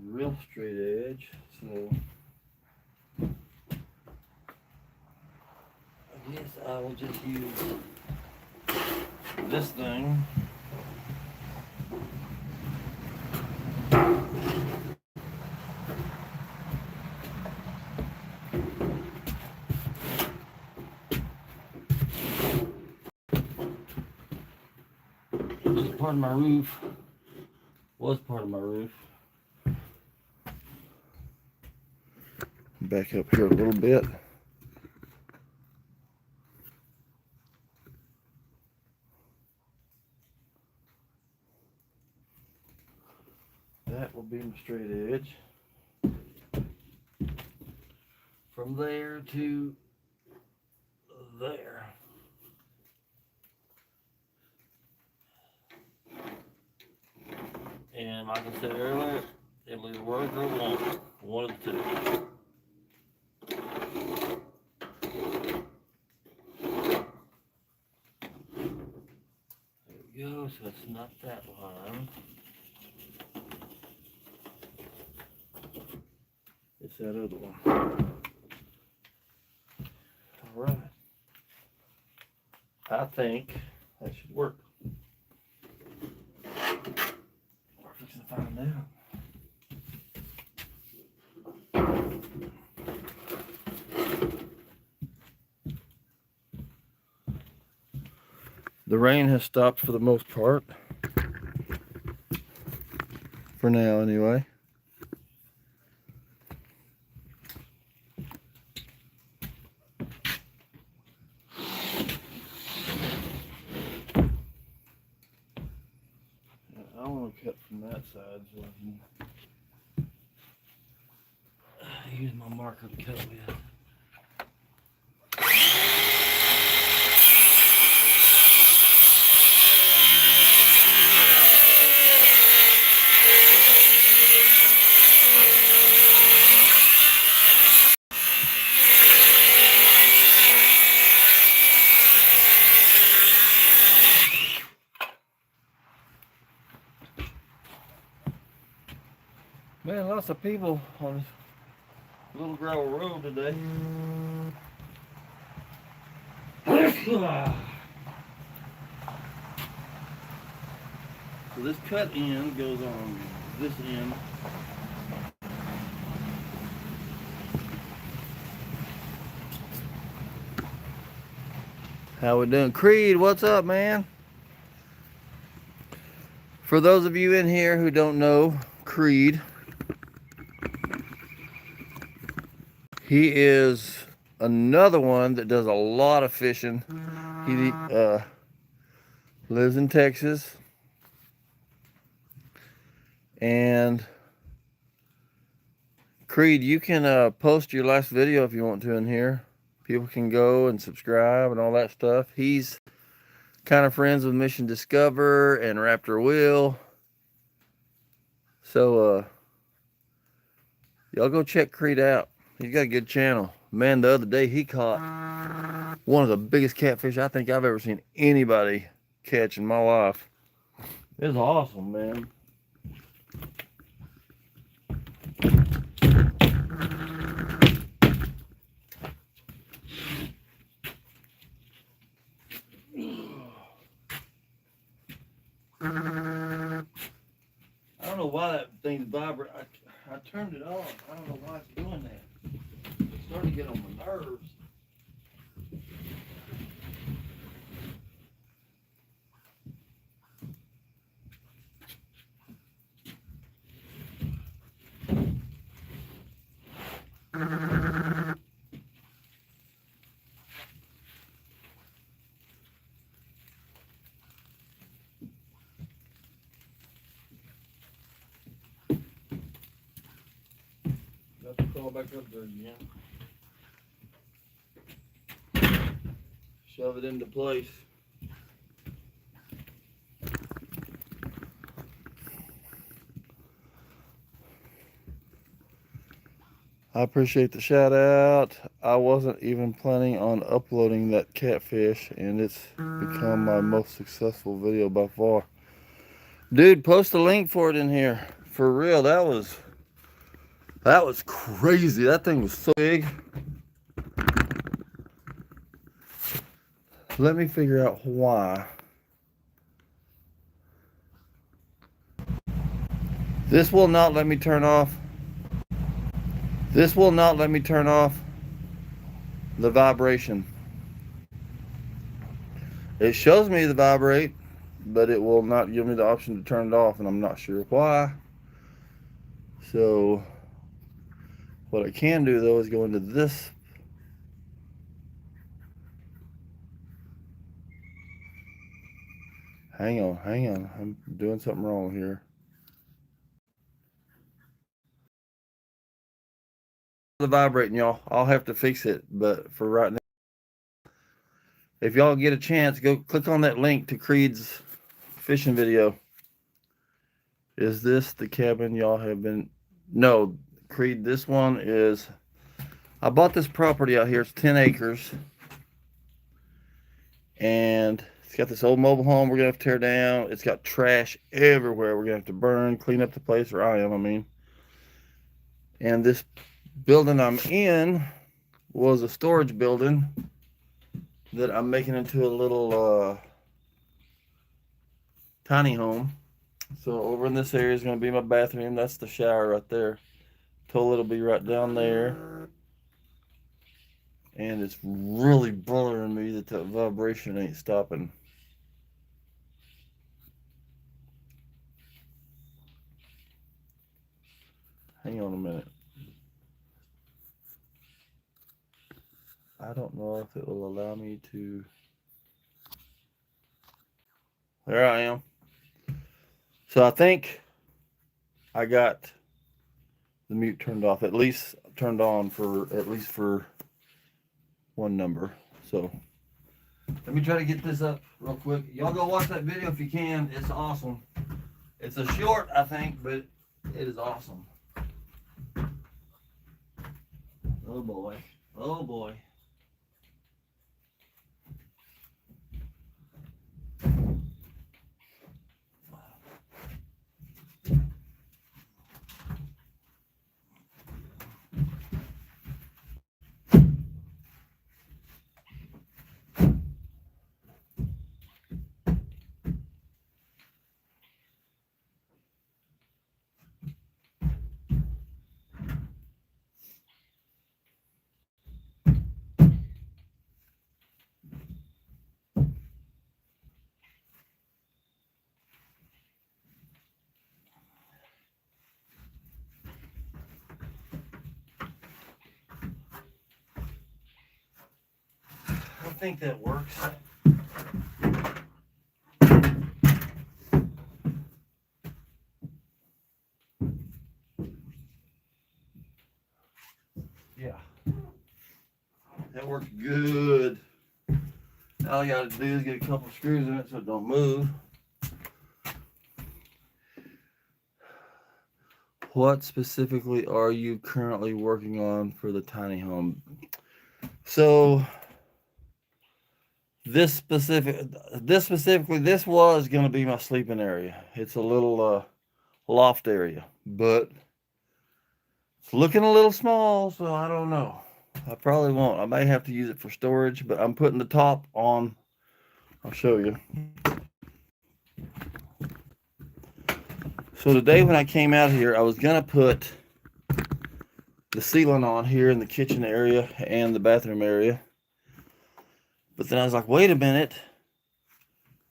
real straight edge, so I guess I will just use this thing. This is part of my roof. Was part of my roof. Back up here a little bit. That will be my straight edge. From there to there. And like I said earlier, it'll either work or it won't. One of the two. There we go, so it's not that line. It's that other one. Alright. I think that should work. We're fixing to find out. The rain has stopped for the most part. For now, anyway. I want to cut from that side so I can use my marker to cut with. Man, lots of people on this little gravel road today. So this cut end goes on this end. How we doing? Creed, what's up, man? For those of you in here who don't know Creed, he is another one that does a lot of fishing. He lives in Texas. And Creed, you can post your last video if you want to in here. People can go and subscribe and all that stuff. He's kind of friends with Mission Discover and Raptor Will. So y'all go check Creed out. He's got a good channel. Man, the other day he caught one of the biggest catfish I think I've ever seen anybody catch in my life. It was awesome, man. I don't know why that thing's vibrating. I turned it off. I don't know why it's doing that. It's starting to get on my nerves. Got to crawl back up there again. Shove it into place. I appreciate the shout out. I wasn't even planning on uploading that catfish, and it's become my most successful video by far. Dude, post a link for it in here. For real, that was crazy. That thing was so big. Let me figure out why. This will not let me turn off. This will not let me turn off the vibration. It shows me the vibrate, but it will not give me the option to turn it off, and I'm not sure why. So what I can do though is go into this. Hang on, I'm doing something wrong here. The vibrating, y'all. I'll have to fix it, but for right now, if y'all get a chance, go click on that link to Creed's fishing video. Is this the cabin y'all have been? No, Creed, this one is, I bought this property out here. It's 10 acres. And it's got this old mobile home we're gonna have to tear down. It's got trash everywhere. We're gonna have to burn, clean up the place where I am, I mean. And this building I'm in was a storage building that I'm making into a little tiny home. So over in this area is gonna be my bathroom. That's the shower right there. Toilet will be right down there. And it's really bothering me that the vibration ain't stopping. Hang on a minute. I don't know if it will allow me to. There I am. So I think I got the mute turned off, at least turned on for at least for one number. So let me try to get this up real quick. Y'all go watch that video if you can. It's awesome. It's a short, I think, but it is awesome. Oh boy. Oh boy. I think that works. Yeah. That works good. All you gotta do is get a couple screws in it so it don't move. What specifically are you currently working on for the tiny home? So this specifically, this was going to be my sleeping area. It's a little loft area, but it's looking a little small, so I don't know. I probably won't. I may have to use it for storage, but I'm putting the top on. I'll show you. So today when I came out here, I was going to put the ceiling on here in the kitchen area and the bathroom area. But then I was like, wait a minute.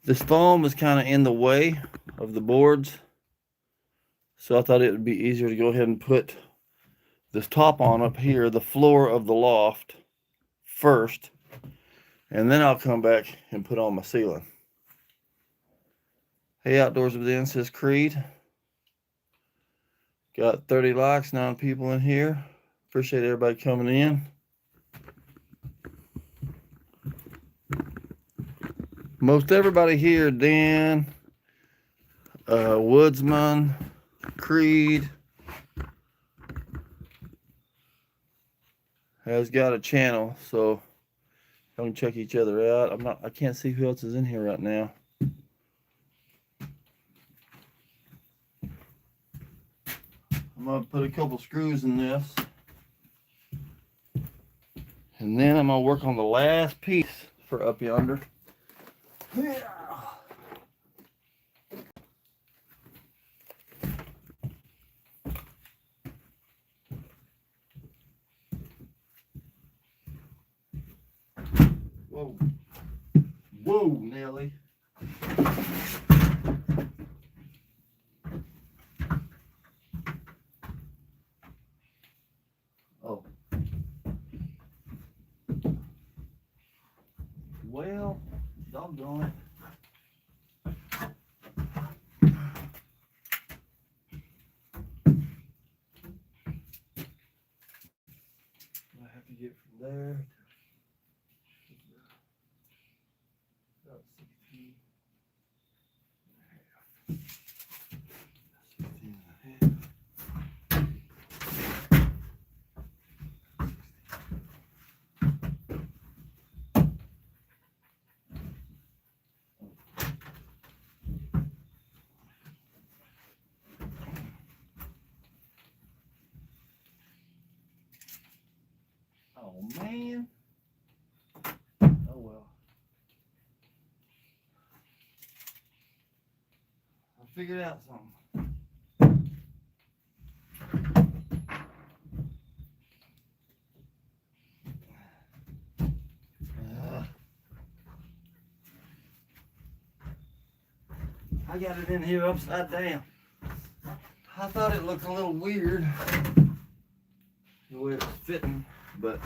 This foam is kind of in the way of the boards. So I thought it would be easier to go ahead and put this top on up here, the floor of the loft first. And then I'll come back and put on my ceiling. Hey, Outdoors Within, says Creed. Got 30 likes, 9 people in here. Appreciate everybody coming in. Most everybody here, Dan, Woodsman, Creed, has got a channel, so y'all can check each other out. I can't see who else is in here right now. I'm gonna put a couple screws in this. And then I'm gonna work on the last piece for up yonder. Yeah. Whoa. Whoa, Nelly. Oh. Well, doggone it. I have to get from there to about 16 and a half. man. Oh well. I figured out something. I got it in here upside down. I thought it looked a little weird the way it was fitting, but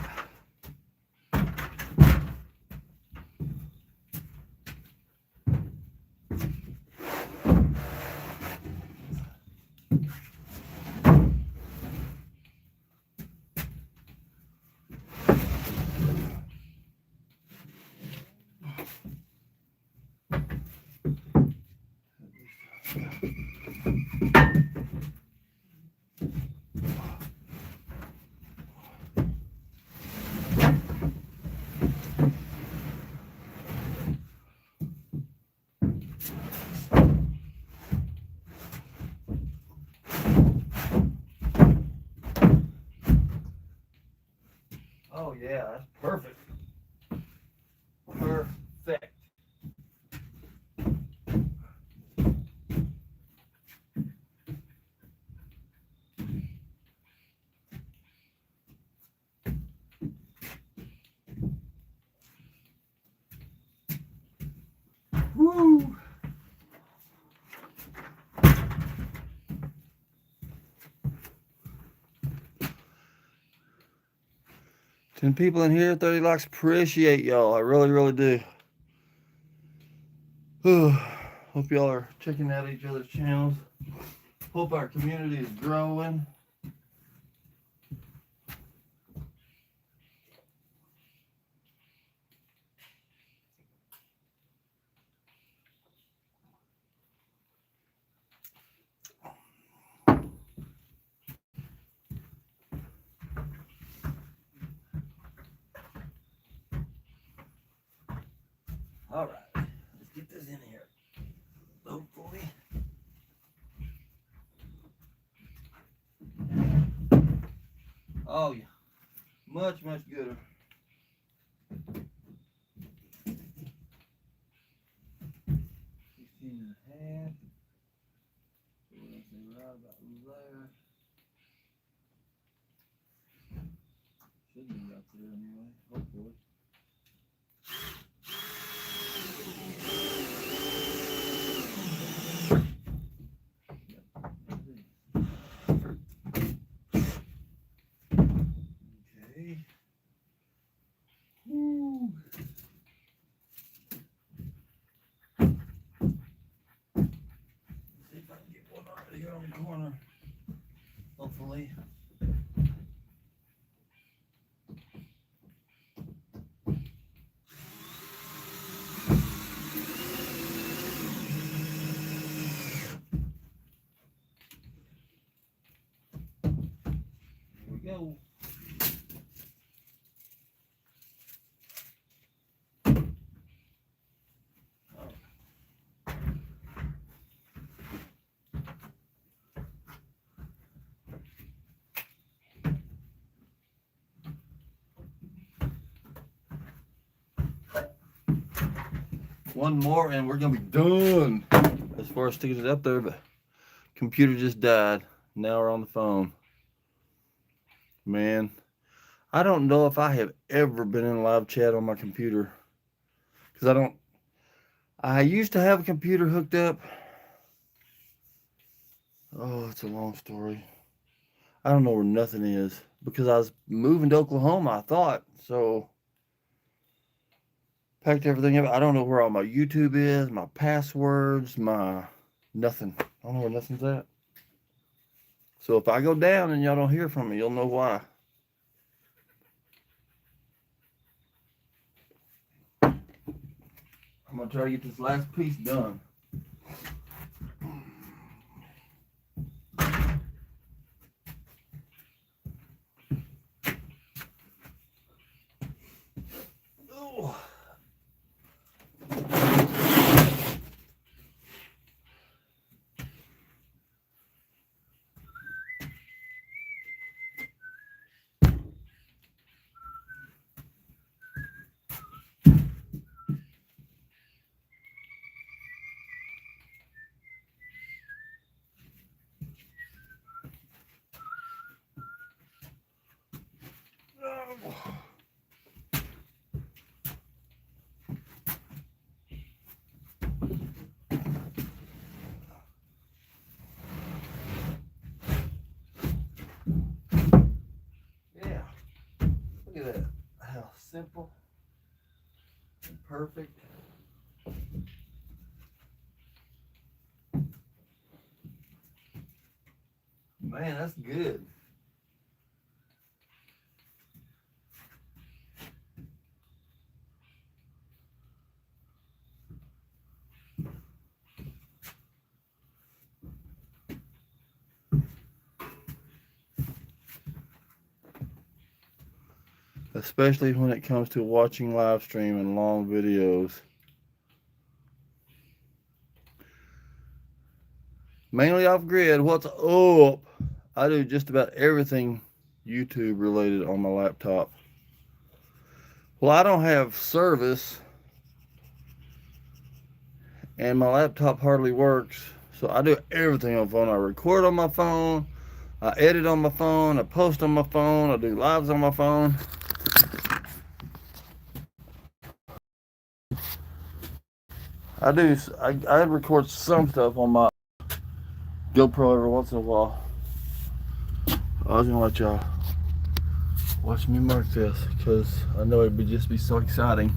oh yeah, that's perfect. Perfect. Woo! 10 people in here, 30 likes. Appreciate y'all. I really, really do. Hope y'all are checking out each other's channels. Hope our community is growing. All right, let's get this in here. Hopefully. Oh yeah, much gooder. 16.5. So let's see right about there. Should be right there anyway. Hopefully. Okay. Woo. See if I can get one right here on the corner. Hopefully. Here we go. One more and we're gonna be done as far as sticking it up there, but computer just died. Now we're on the phone. Man, I don't know if I have ever been in live chat on my computer, because I used to have a computer hooked up. Oh, it's a long story. I don't know where nothing is because I was moving to Oklahoma, I thought. So packed everything up. I don't know where all my YouTube is, my passwords, my nothing. I don't know where nothing's at. So if I go down and y'all don't hear from me, you'll know why. I'm gonna try to get this last piece done. Oh. Yeah, look at that, how simple and perfect. Man, that's good. Especially when it comes to watching live stream and long videos. Mainly off grid. What's up? I do just about everything YouTube related on my laptop. Well, I don't have service and my laptop hardly works, so I do everything on the phone. I record on my phone, I edit on my phone, I post on my phone, I do lives on my phone. I record some stuff on my GoPro every once in a while. I was gonna let y'all watch me mark this because I know it would just be so exciting.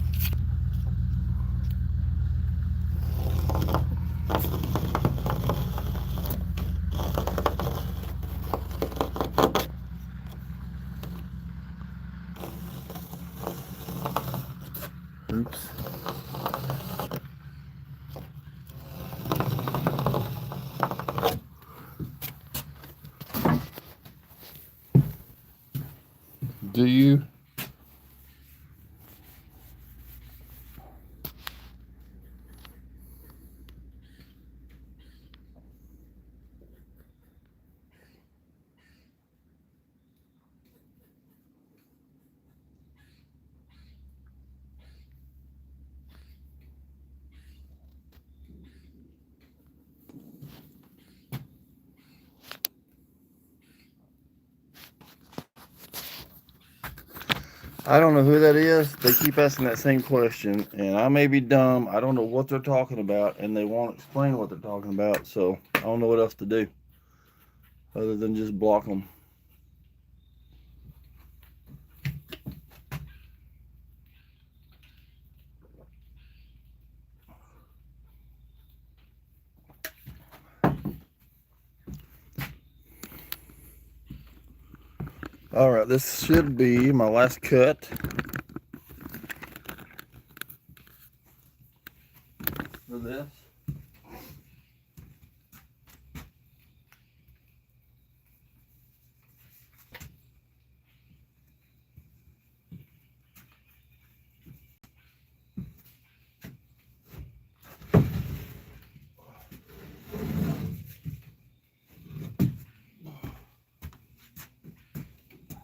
Oops. Do you? I don't know who that is. They keep asking that same question, and I may be dumb. I don't know what they're talking about, and they won't explain what they're talking about, so I don't know what else to do other than just block them. All right, this should be my last cut for this.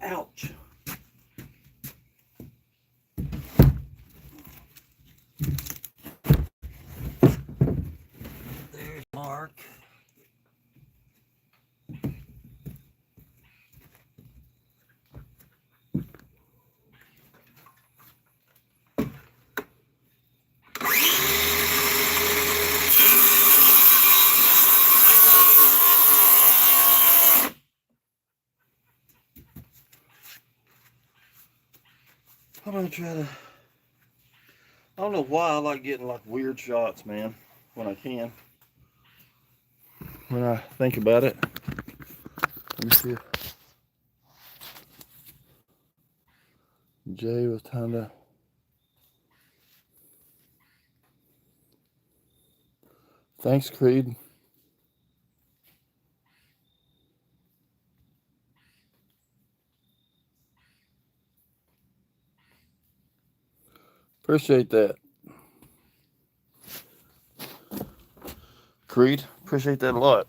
Ouch. There's Mark. I'm gonna try to. I don't know why I like getting like weird shots, man, when I can. When I think about it. Let me see if Jay was trying to. Thanks, Creed. Appreciate that. Creed, appreciate that a lot.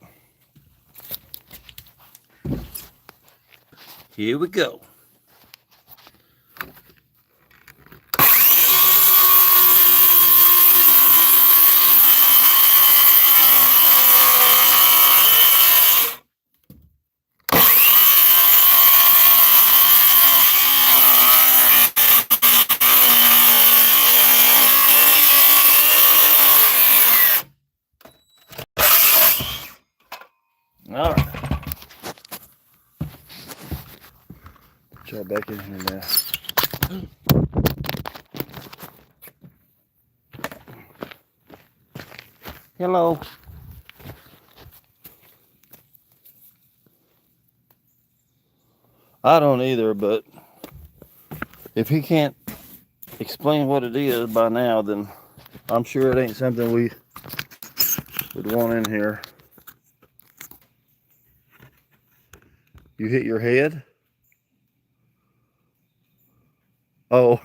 Here we go. All right. Put y'all back in here now. Hello. I don't either, but if he can't explain what it is by now, then I'm sure it ain't something we would want in here. You hit your head? Oh,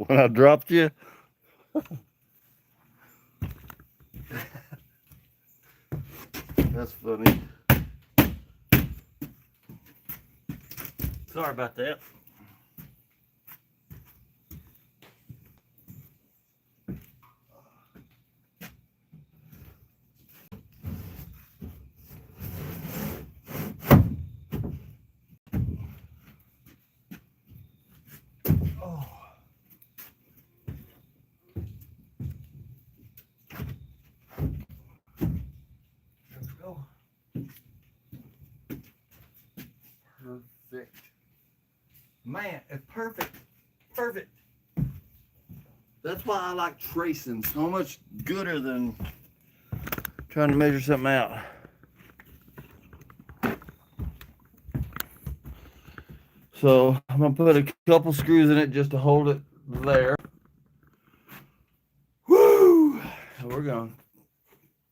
when I dropped you? That's funny. Sorry about that. Oh. Let's go. Perfect. Man, it's perfect. Perfect. That's why I like tracing so much gooder than trying to measure something out. So I'm gonna put a couple screws in it just to hold it there. Woo! We're gonna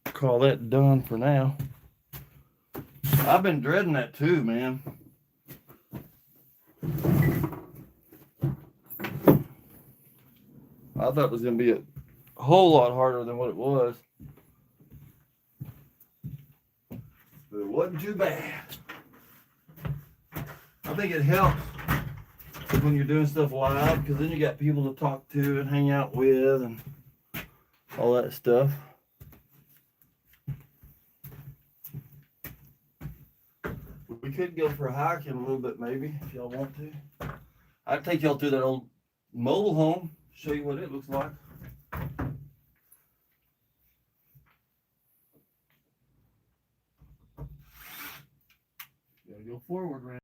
call that done for now. I've been dreading that too, man. I thought it was gonna be a whole lot harder than what it was. But it wasn't too bad. I think it helps when you're doing stuff live, because then you got people to talk to and hang out with and all that stuff. We could go for a hike in a little bit, maybe, if y'all want to. I'd take y'all through that old mobile home, show you what it looks like. Gotta go forward, man.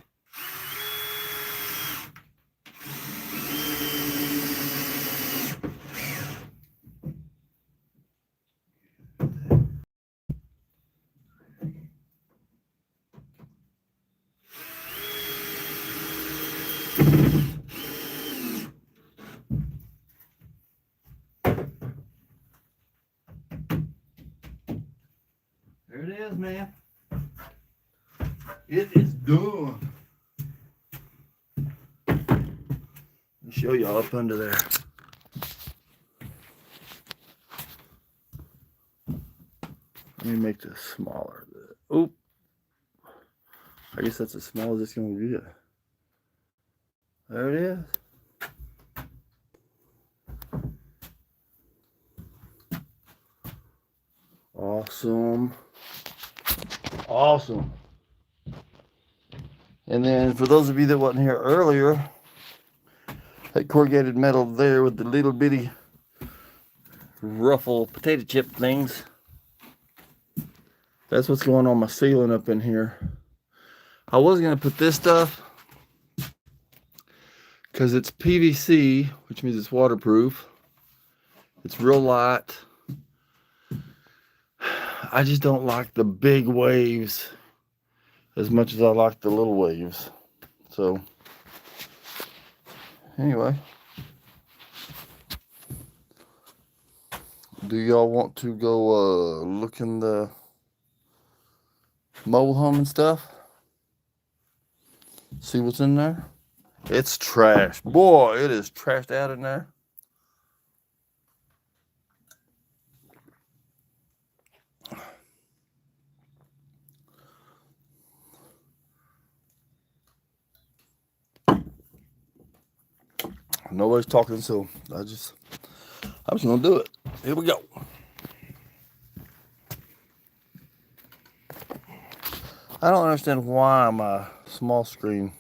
There it is, man. It is done. Let me show y'all up under there. Let me make this smaller. Oop. I guess that's as small as it's going to get. There it is. Awesome. Awesome. And then for those of you that wasn't here earlier, that corrugated metal there with the little bitty ruffle potato chip things, that's what's going on my ceiling up in here. I was going to put this stuff because it's PVC, which means it's waterproof. It's real light. I just don't like the big waves as much as I like the little waves. So, anyway. Do y'all want to go look in the mobile home and stuff? See what's in there? It's trash. Boy, it is trashed out in there. Nobody's talking, so I'm just gonna do it. Here we go. I don't understand why my small screen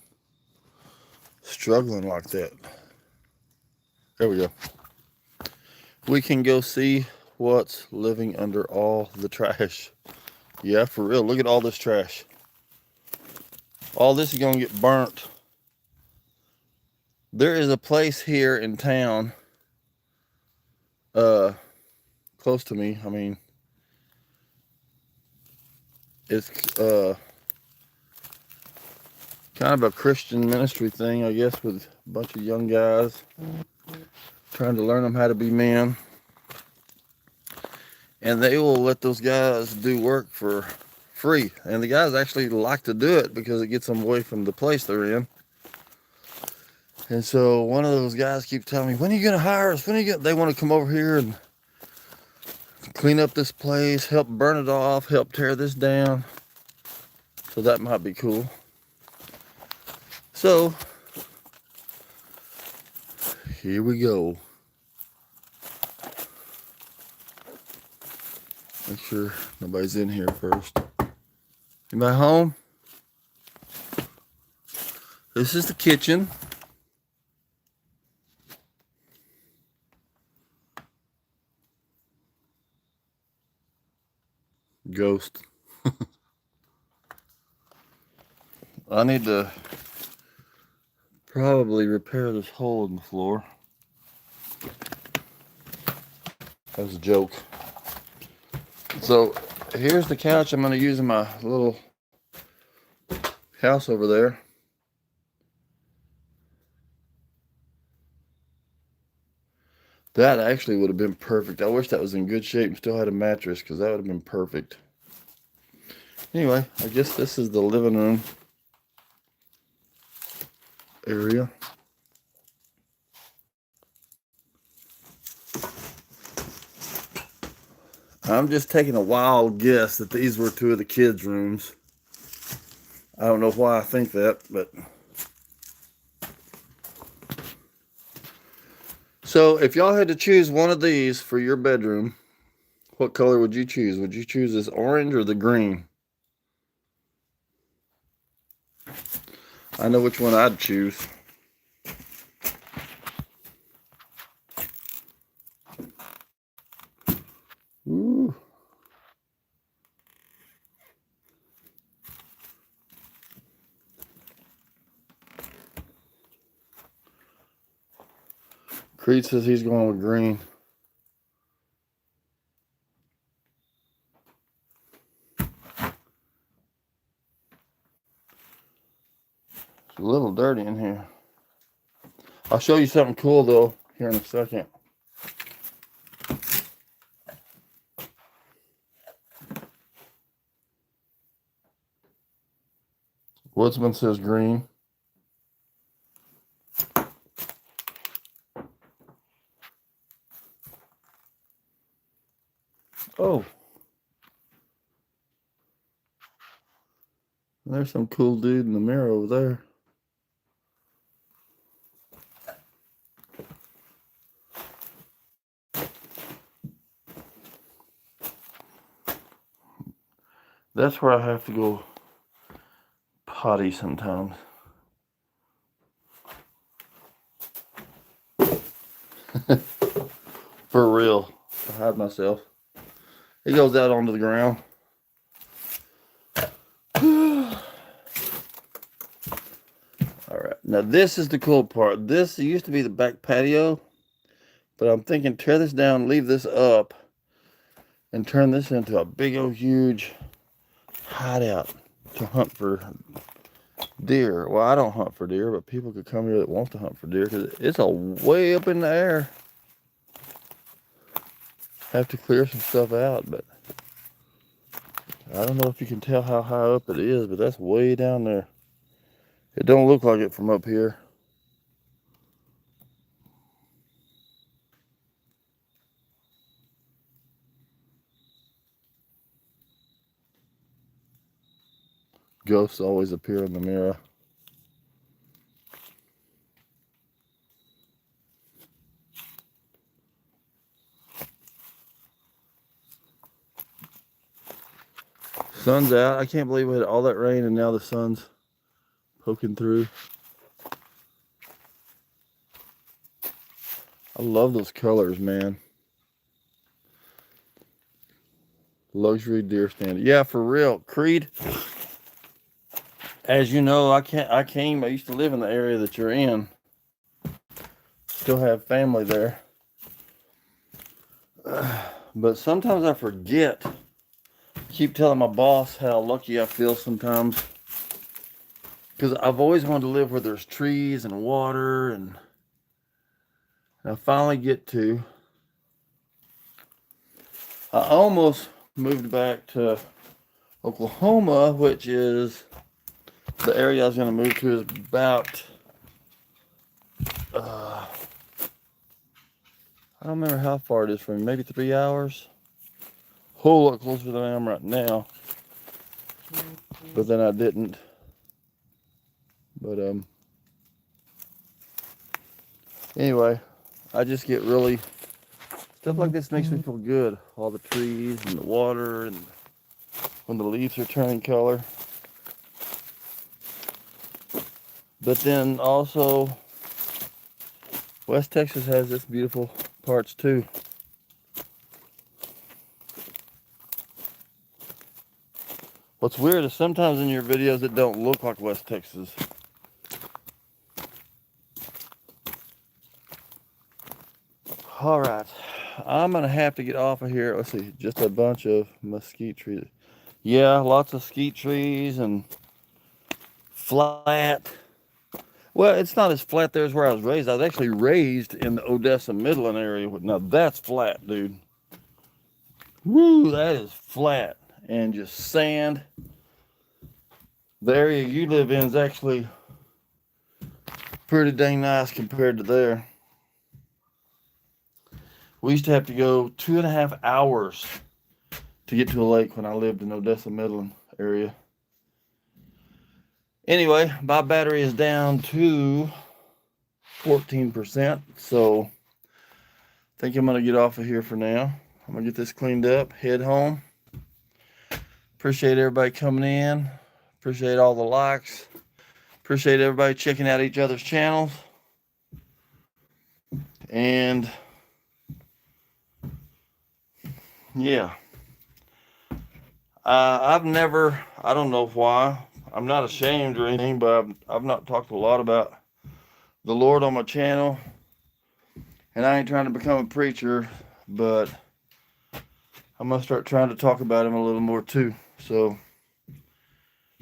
struggling like that. There we go. We can go see what's living under all the trash. Yeah, for real. Look at all this trash. All this is going to get burnt. There is a place here in town, close to me. I mean, it's kind of a Christian ministry thing, I guess, with a bunch of young guys trying to learn them how to be men. And they will let those guys do work for free. And the guys actually like to do it because it gets them away from the place they're in. And so one of those guys keeps telling me, when are you going to hire us? When are you gonna... They want to come over here and clean up this place, help burn it off, help tear this down. So that might be cool. So here we go. Make sure nobody's in here first. Anybody home? This is the kitchen. Ghost. I need to probably repair this hole in the floor. That was a joke. So here's the couch I'm going to use in my little house over there. That actually would have been perfect. I wish that was in good shape and still had a mattress, because that would have been perfect. Anyway, I guess this is the living room area. I'm just taking a wild guess that these were two of the kids' rooms. I don't know why I think that, but... So, if y'all had to choose one of these for your bedroom, what color would you choose? Would you choose this orange or the green? I know which one I'd choose. Ooh. Creed says he's going with green. It's a little dirty in here. I'll show you something cool though here in a second. Woodsman says green. Oh. There's some cool dude in the mirror over there. That's where I have to go potty sometimes. For real. I hide myself. It goes out onto the ground. Alright, now this is the cool part. This used to be the back patio, but I'm thinking tear this down, leave this up, and turn this into a big old huge hideout to hunt for deer. Well, I don't hunt for deer, but people could come here that want to hunt for deer, because it's a way up in the air. Have to clear some stuff out, but I don't know if you can tell how high up it is, but that's way down there. It don't look like it from up here. Ghosts always appear in the mirror. Sun's out. I can't believe we had all that rain and now the sun's poking through. I love those colors, man. Luxury deer stand. Yeah, for real. Creed as you know, I used to live in the area that you're in. Still have family there. But sometimes I forget. I keep telling my boss how lucky I feel sometimes. Because I've always wanted to live where there's trees and water, and I finally get to. I almost moved back to Oklahoma, which is the area I was going to move to is about, I don't remember how far it is from me, maybe 3 hours. A whole lot closer than I am right now. But then I didn't. But anyway, I just get really, stuff like this makes me feel good. All the trees and the water and when the leaves are turning color. But then also, West Texas has its beautiful parts too. What's weird is sometimes in your videos it don't look like West Texas. All right, I'm gonna have to get off of here. Let's see, just a bunch of mesquite trees. Yeah, lots of mesquite trees and flat. Well, it's not as flat there as where I was raised. I was actually raised in the Odessa Midland area. Now that's flat, dude. Woo, that is flat and just sand. The area you live in is actually pretty dang nice compared to there. We used to have to go 2.5 hours to get to a lake when I lived in Odessa Midland area. Anyway, my battery is down to 14%, so I think I'm gonna get off of here for now. I'm gonna get this cleaned up, head home. Appreciate everybody coming in. Appreciate all the likes. Appreciate everybody checking out each other's channels. And yeah, I've never, I don't know why, I'm not ashamed or anything, but I've not talked a lot about the Lord on my channel. And I ain't trying to become a preacher, but I'm gonna start trying to talk about him a little more too. So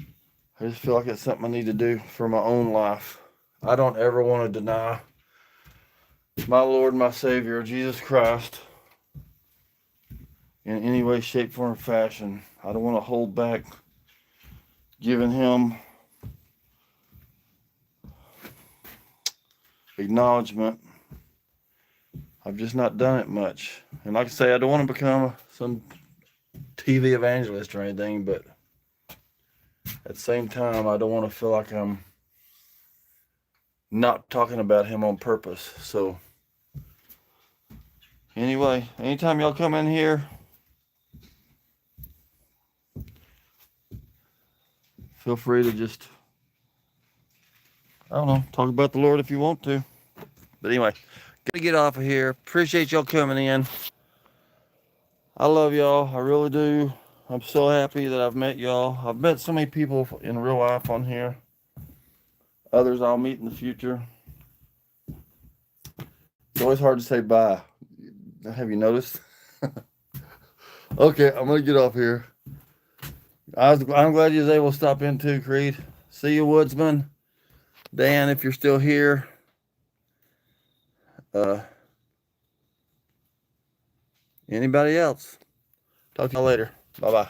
I just feel like it's something I need to do for my own life. I don't ever want to deny my Lord, my Savior, Jesus Christ, in any way, shape, form, or fashion. I don't want to hold back giving him acknowledgement. I've just not done it much. And like I say, I don't want to become some TV evangelist or anything, but at the same time, I don't want to feel like I'm not talking about him on purpose. So anyway, anytime y'all come in here, feel free to just, I don't know, talk about the Lord if you want to. But anyway, gotta get off of here. Appreciate y'all coming in. I love y'all. I really do. I'm so happy that I've met y'all. I've met so many people in real life on here. Others I'll meet in the future. It's always hard to say bye. Have you noticed? Okay, I'm gonna get off here. I'm glad you was able to stop in too, Creed. See you, Woodsman. Dan, if you're still here. Anybody else? Talk to y'all later. Bye-bye.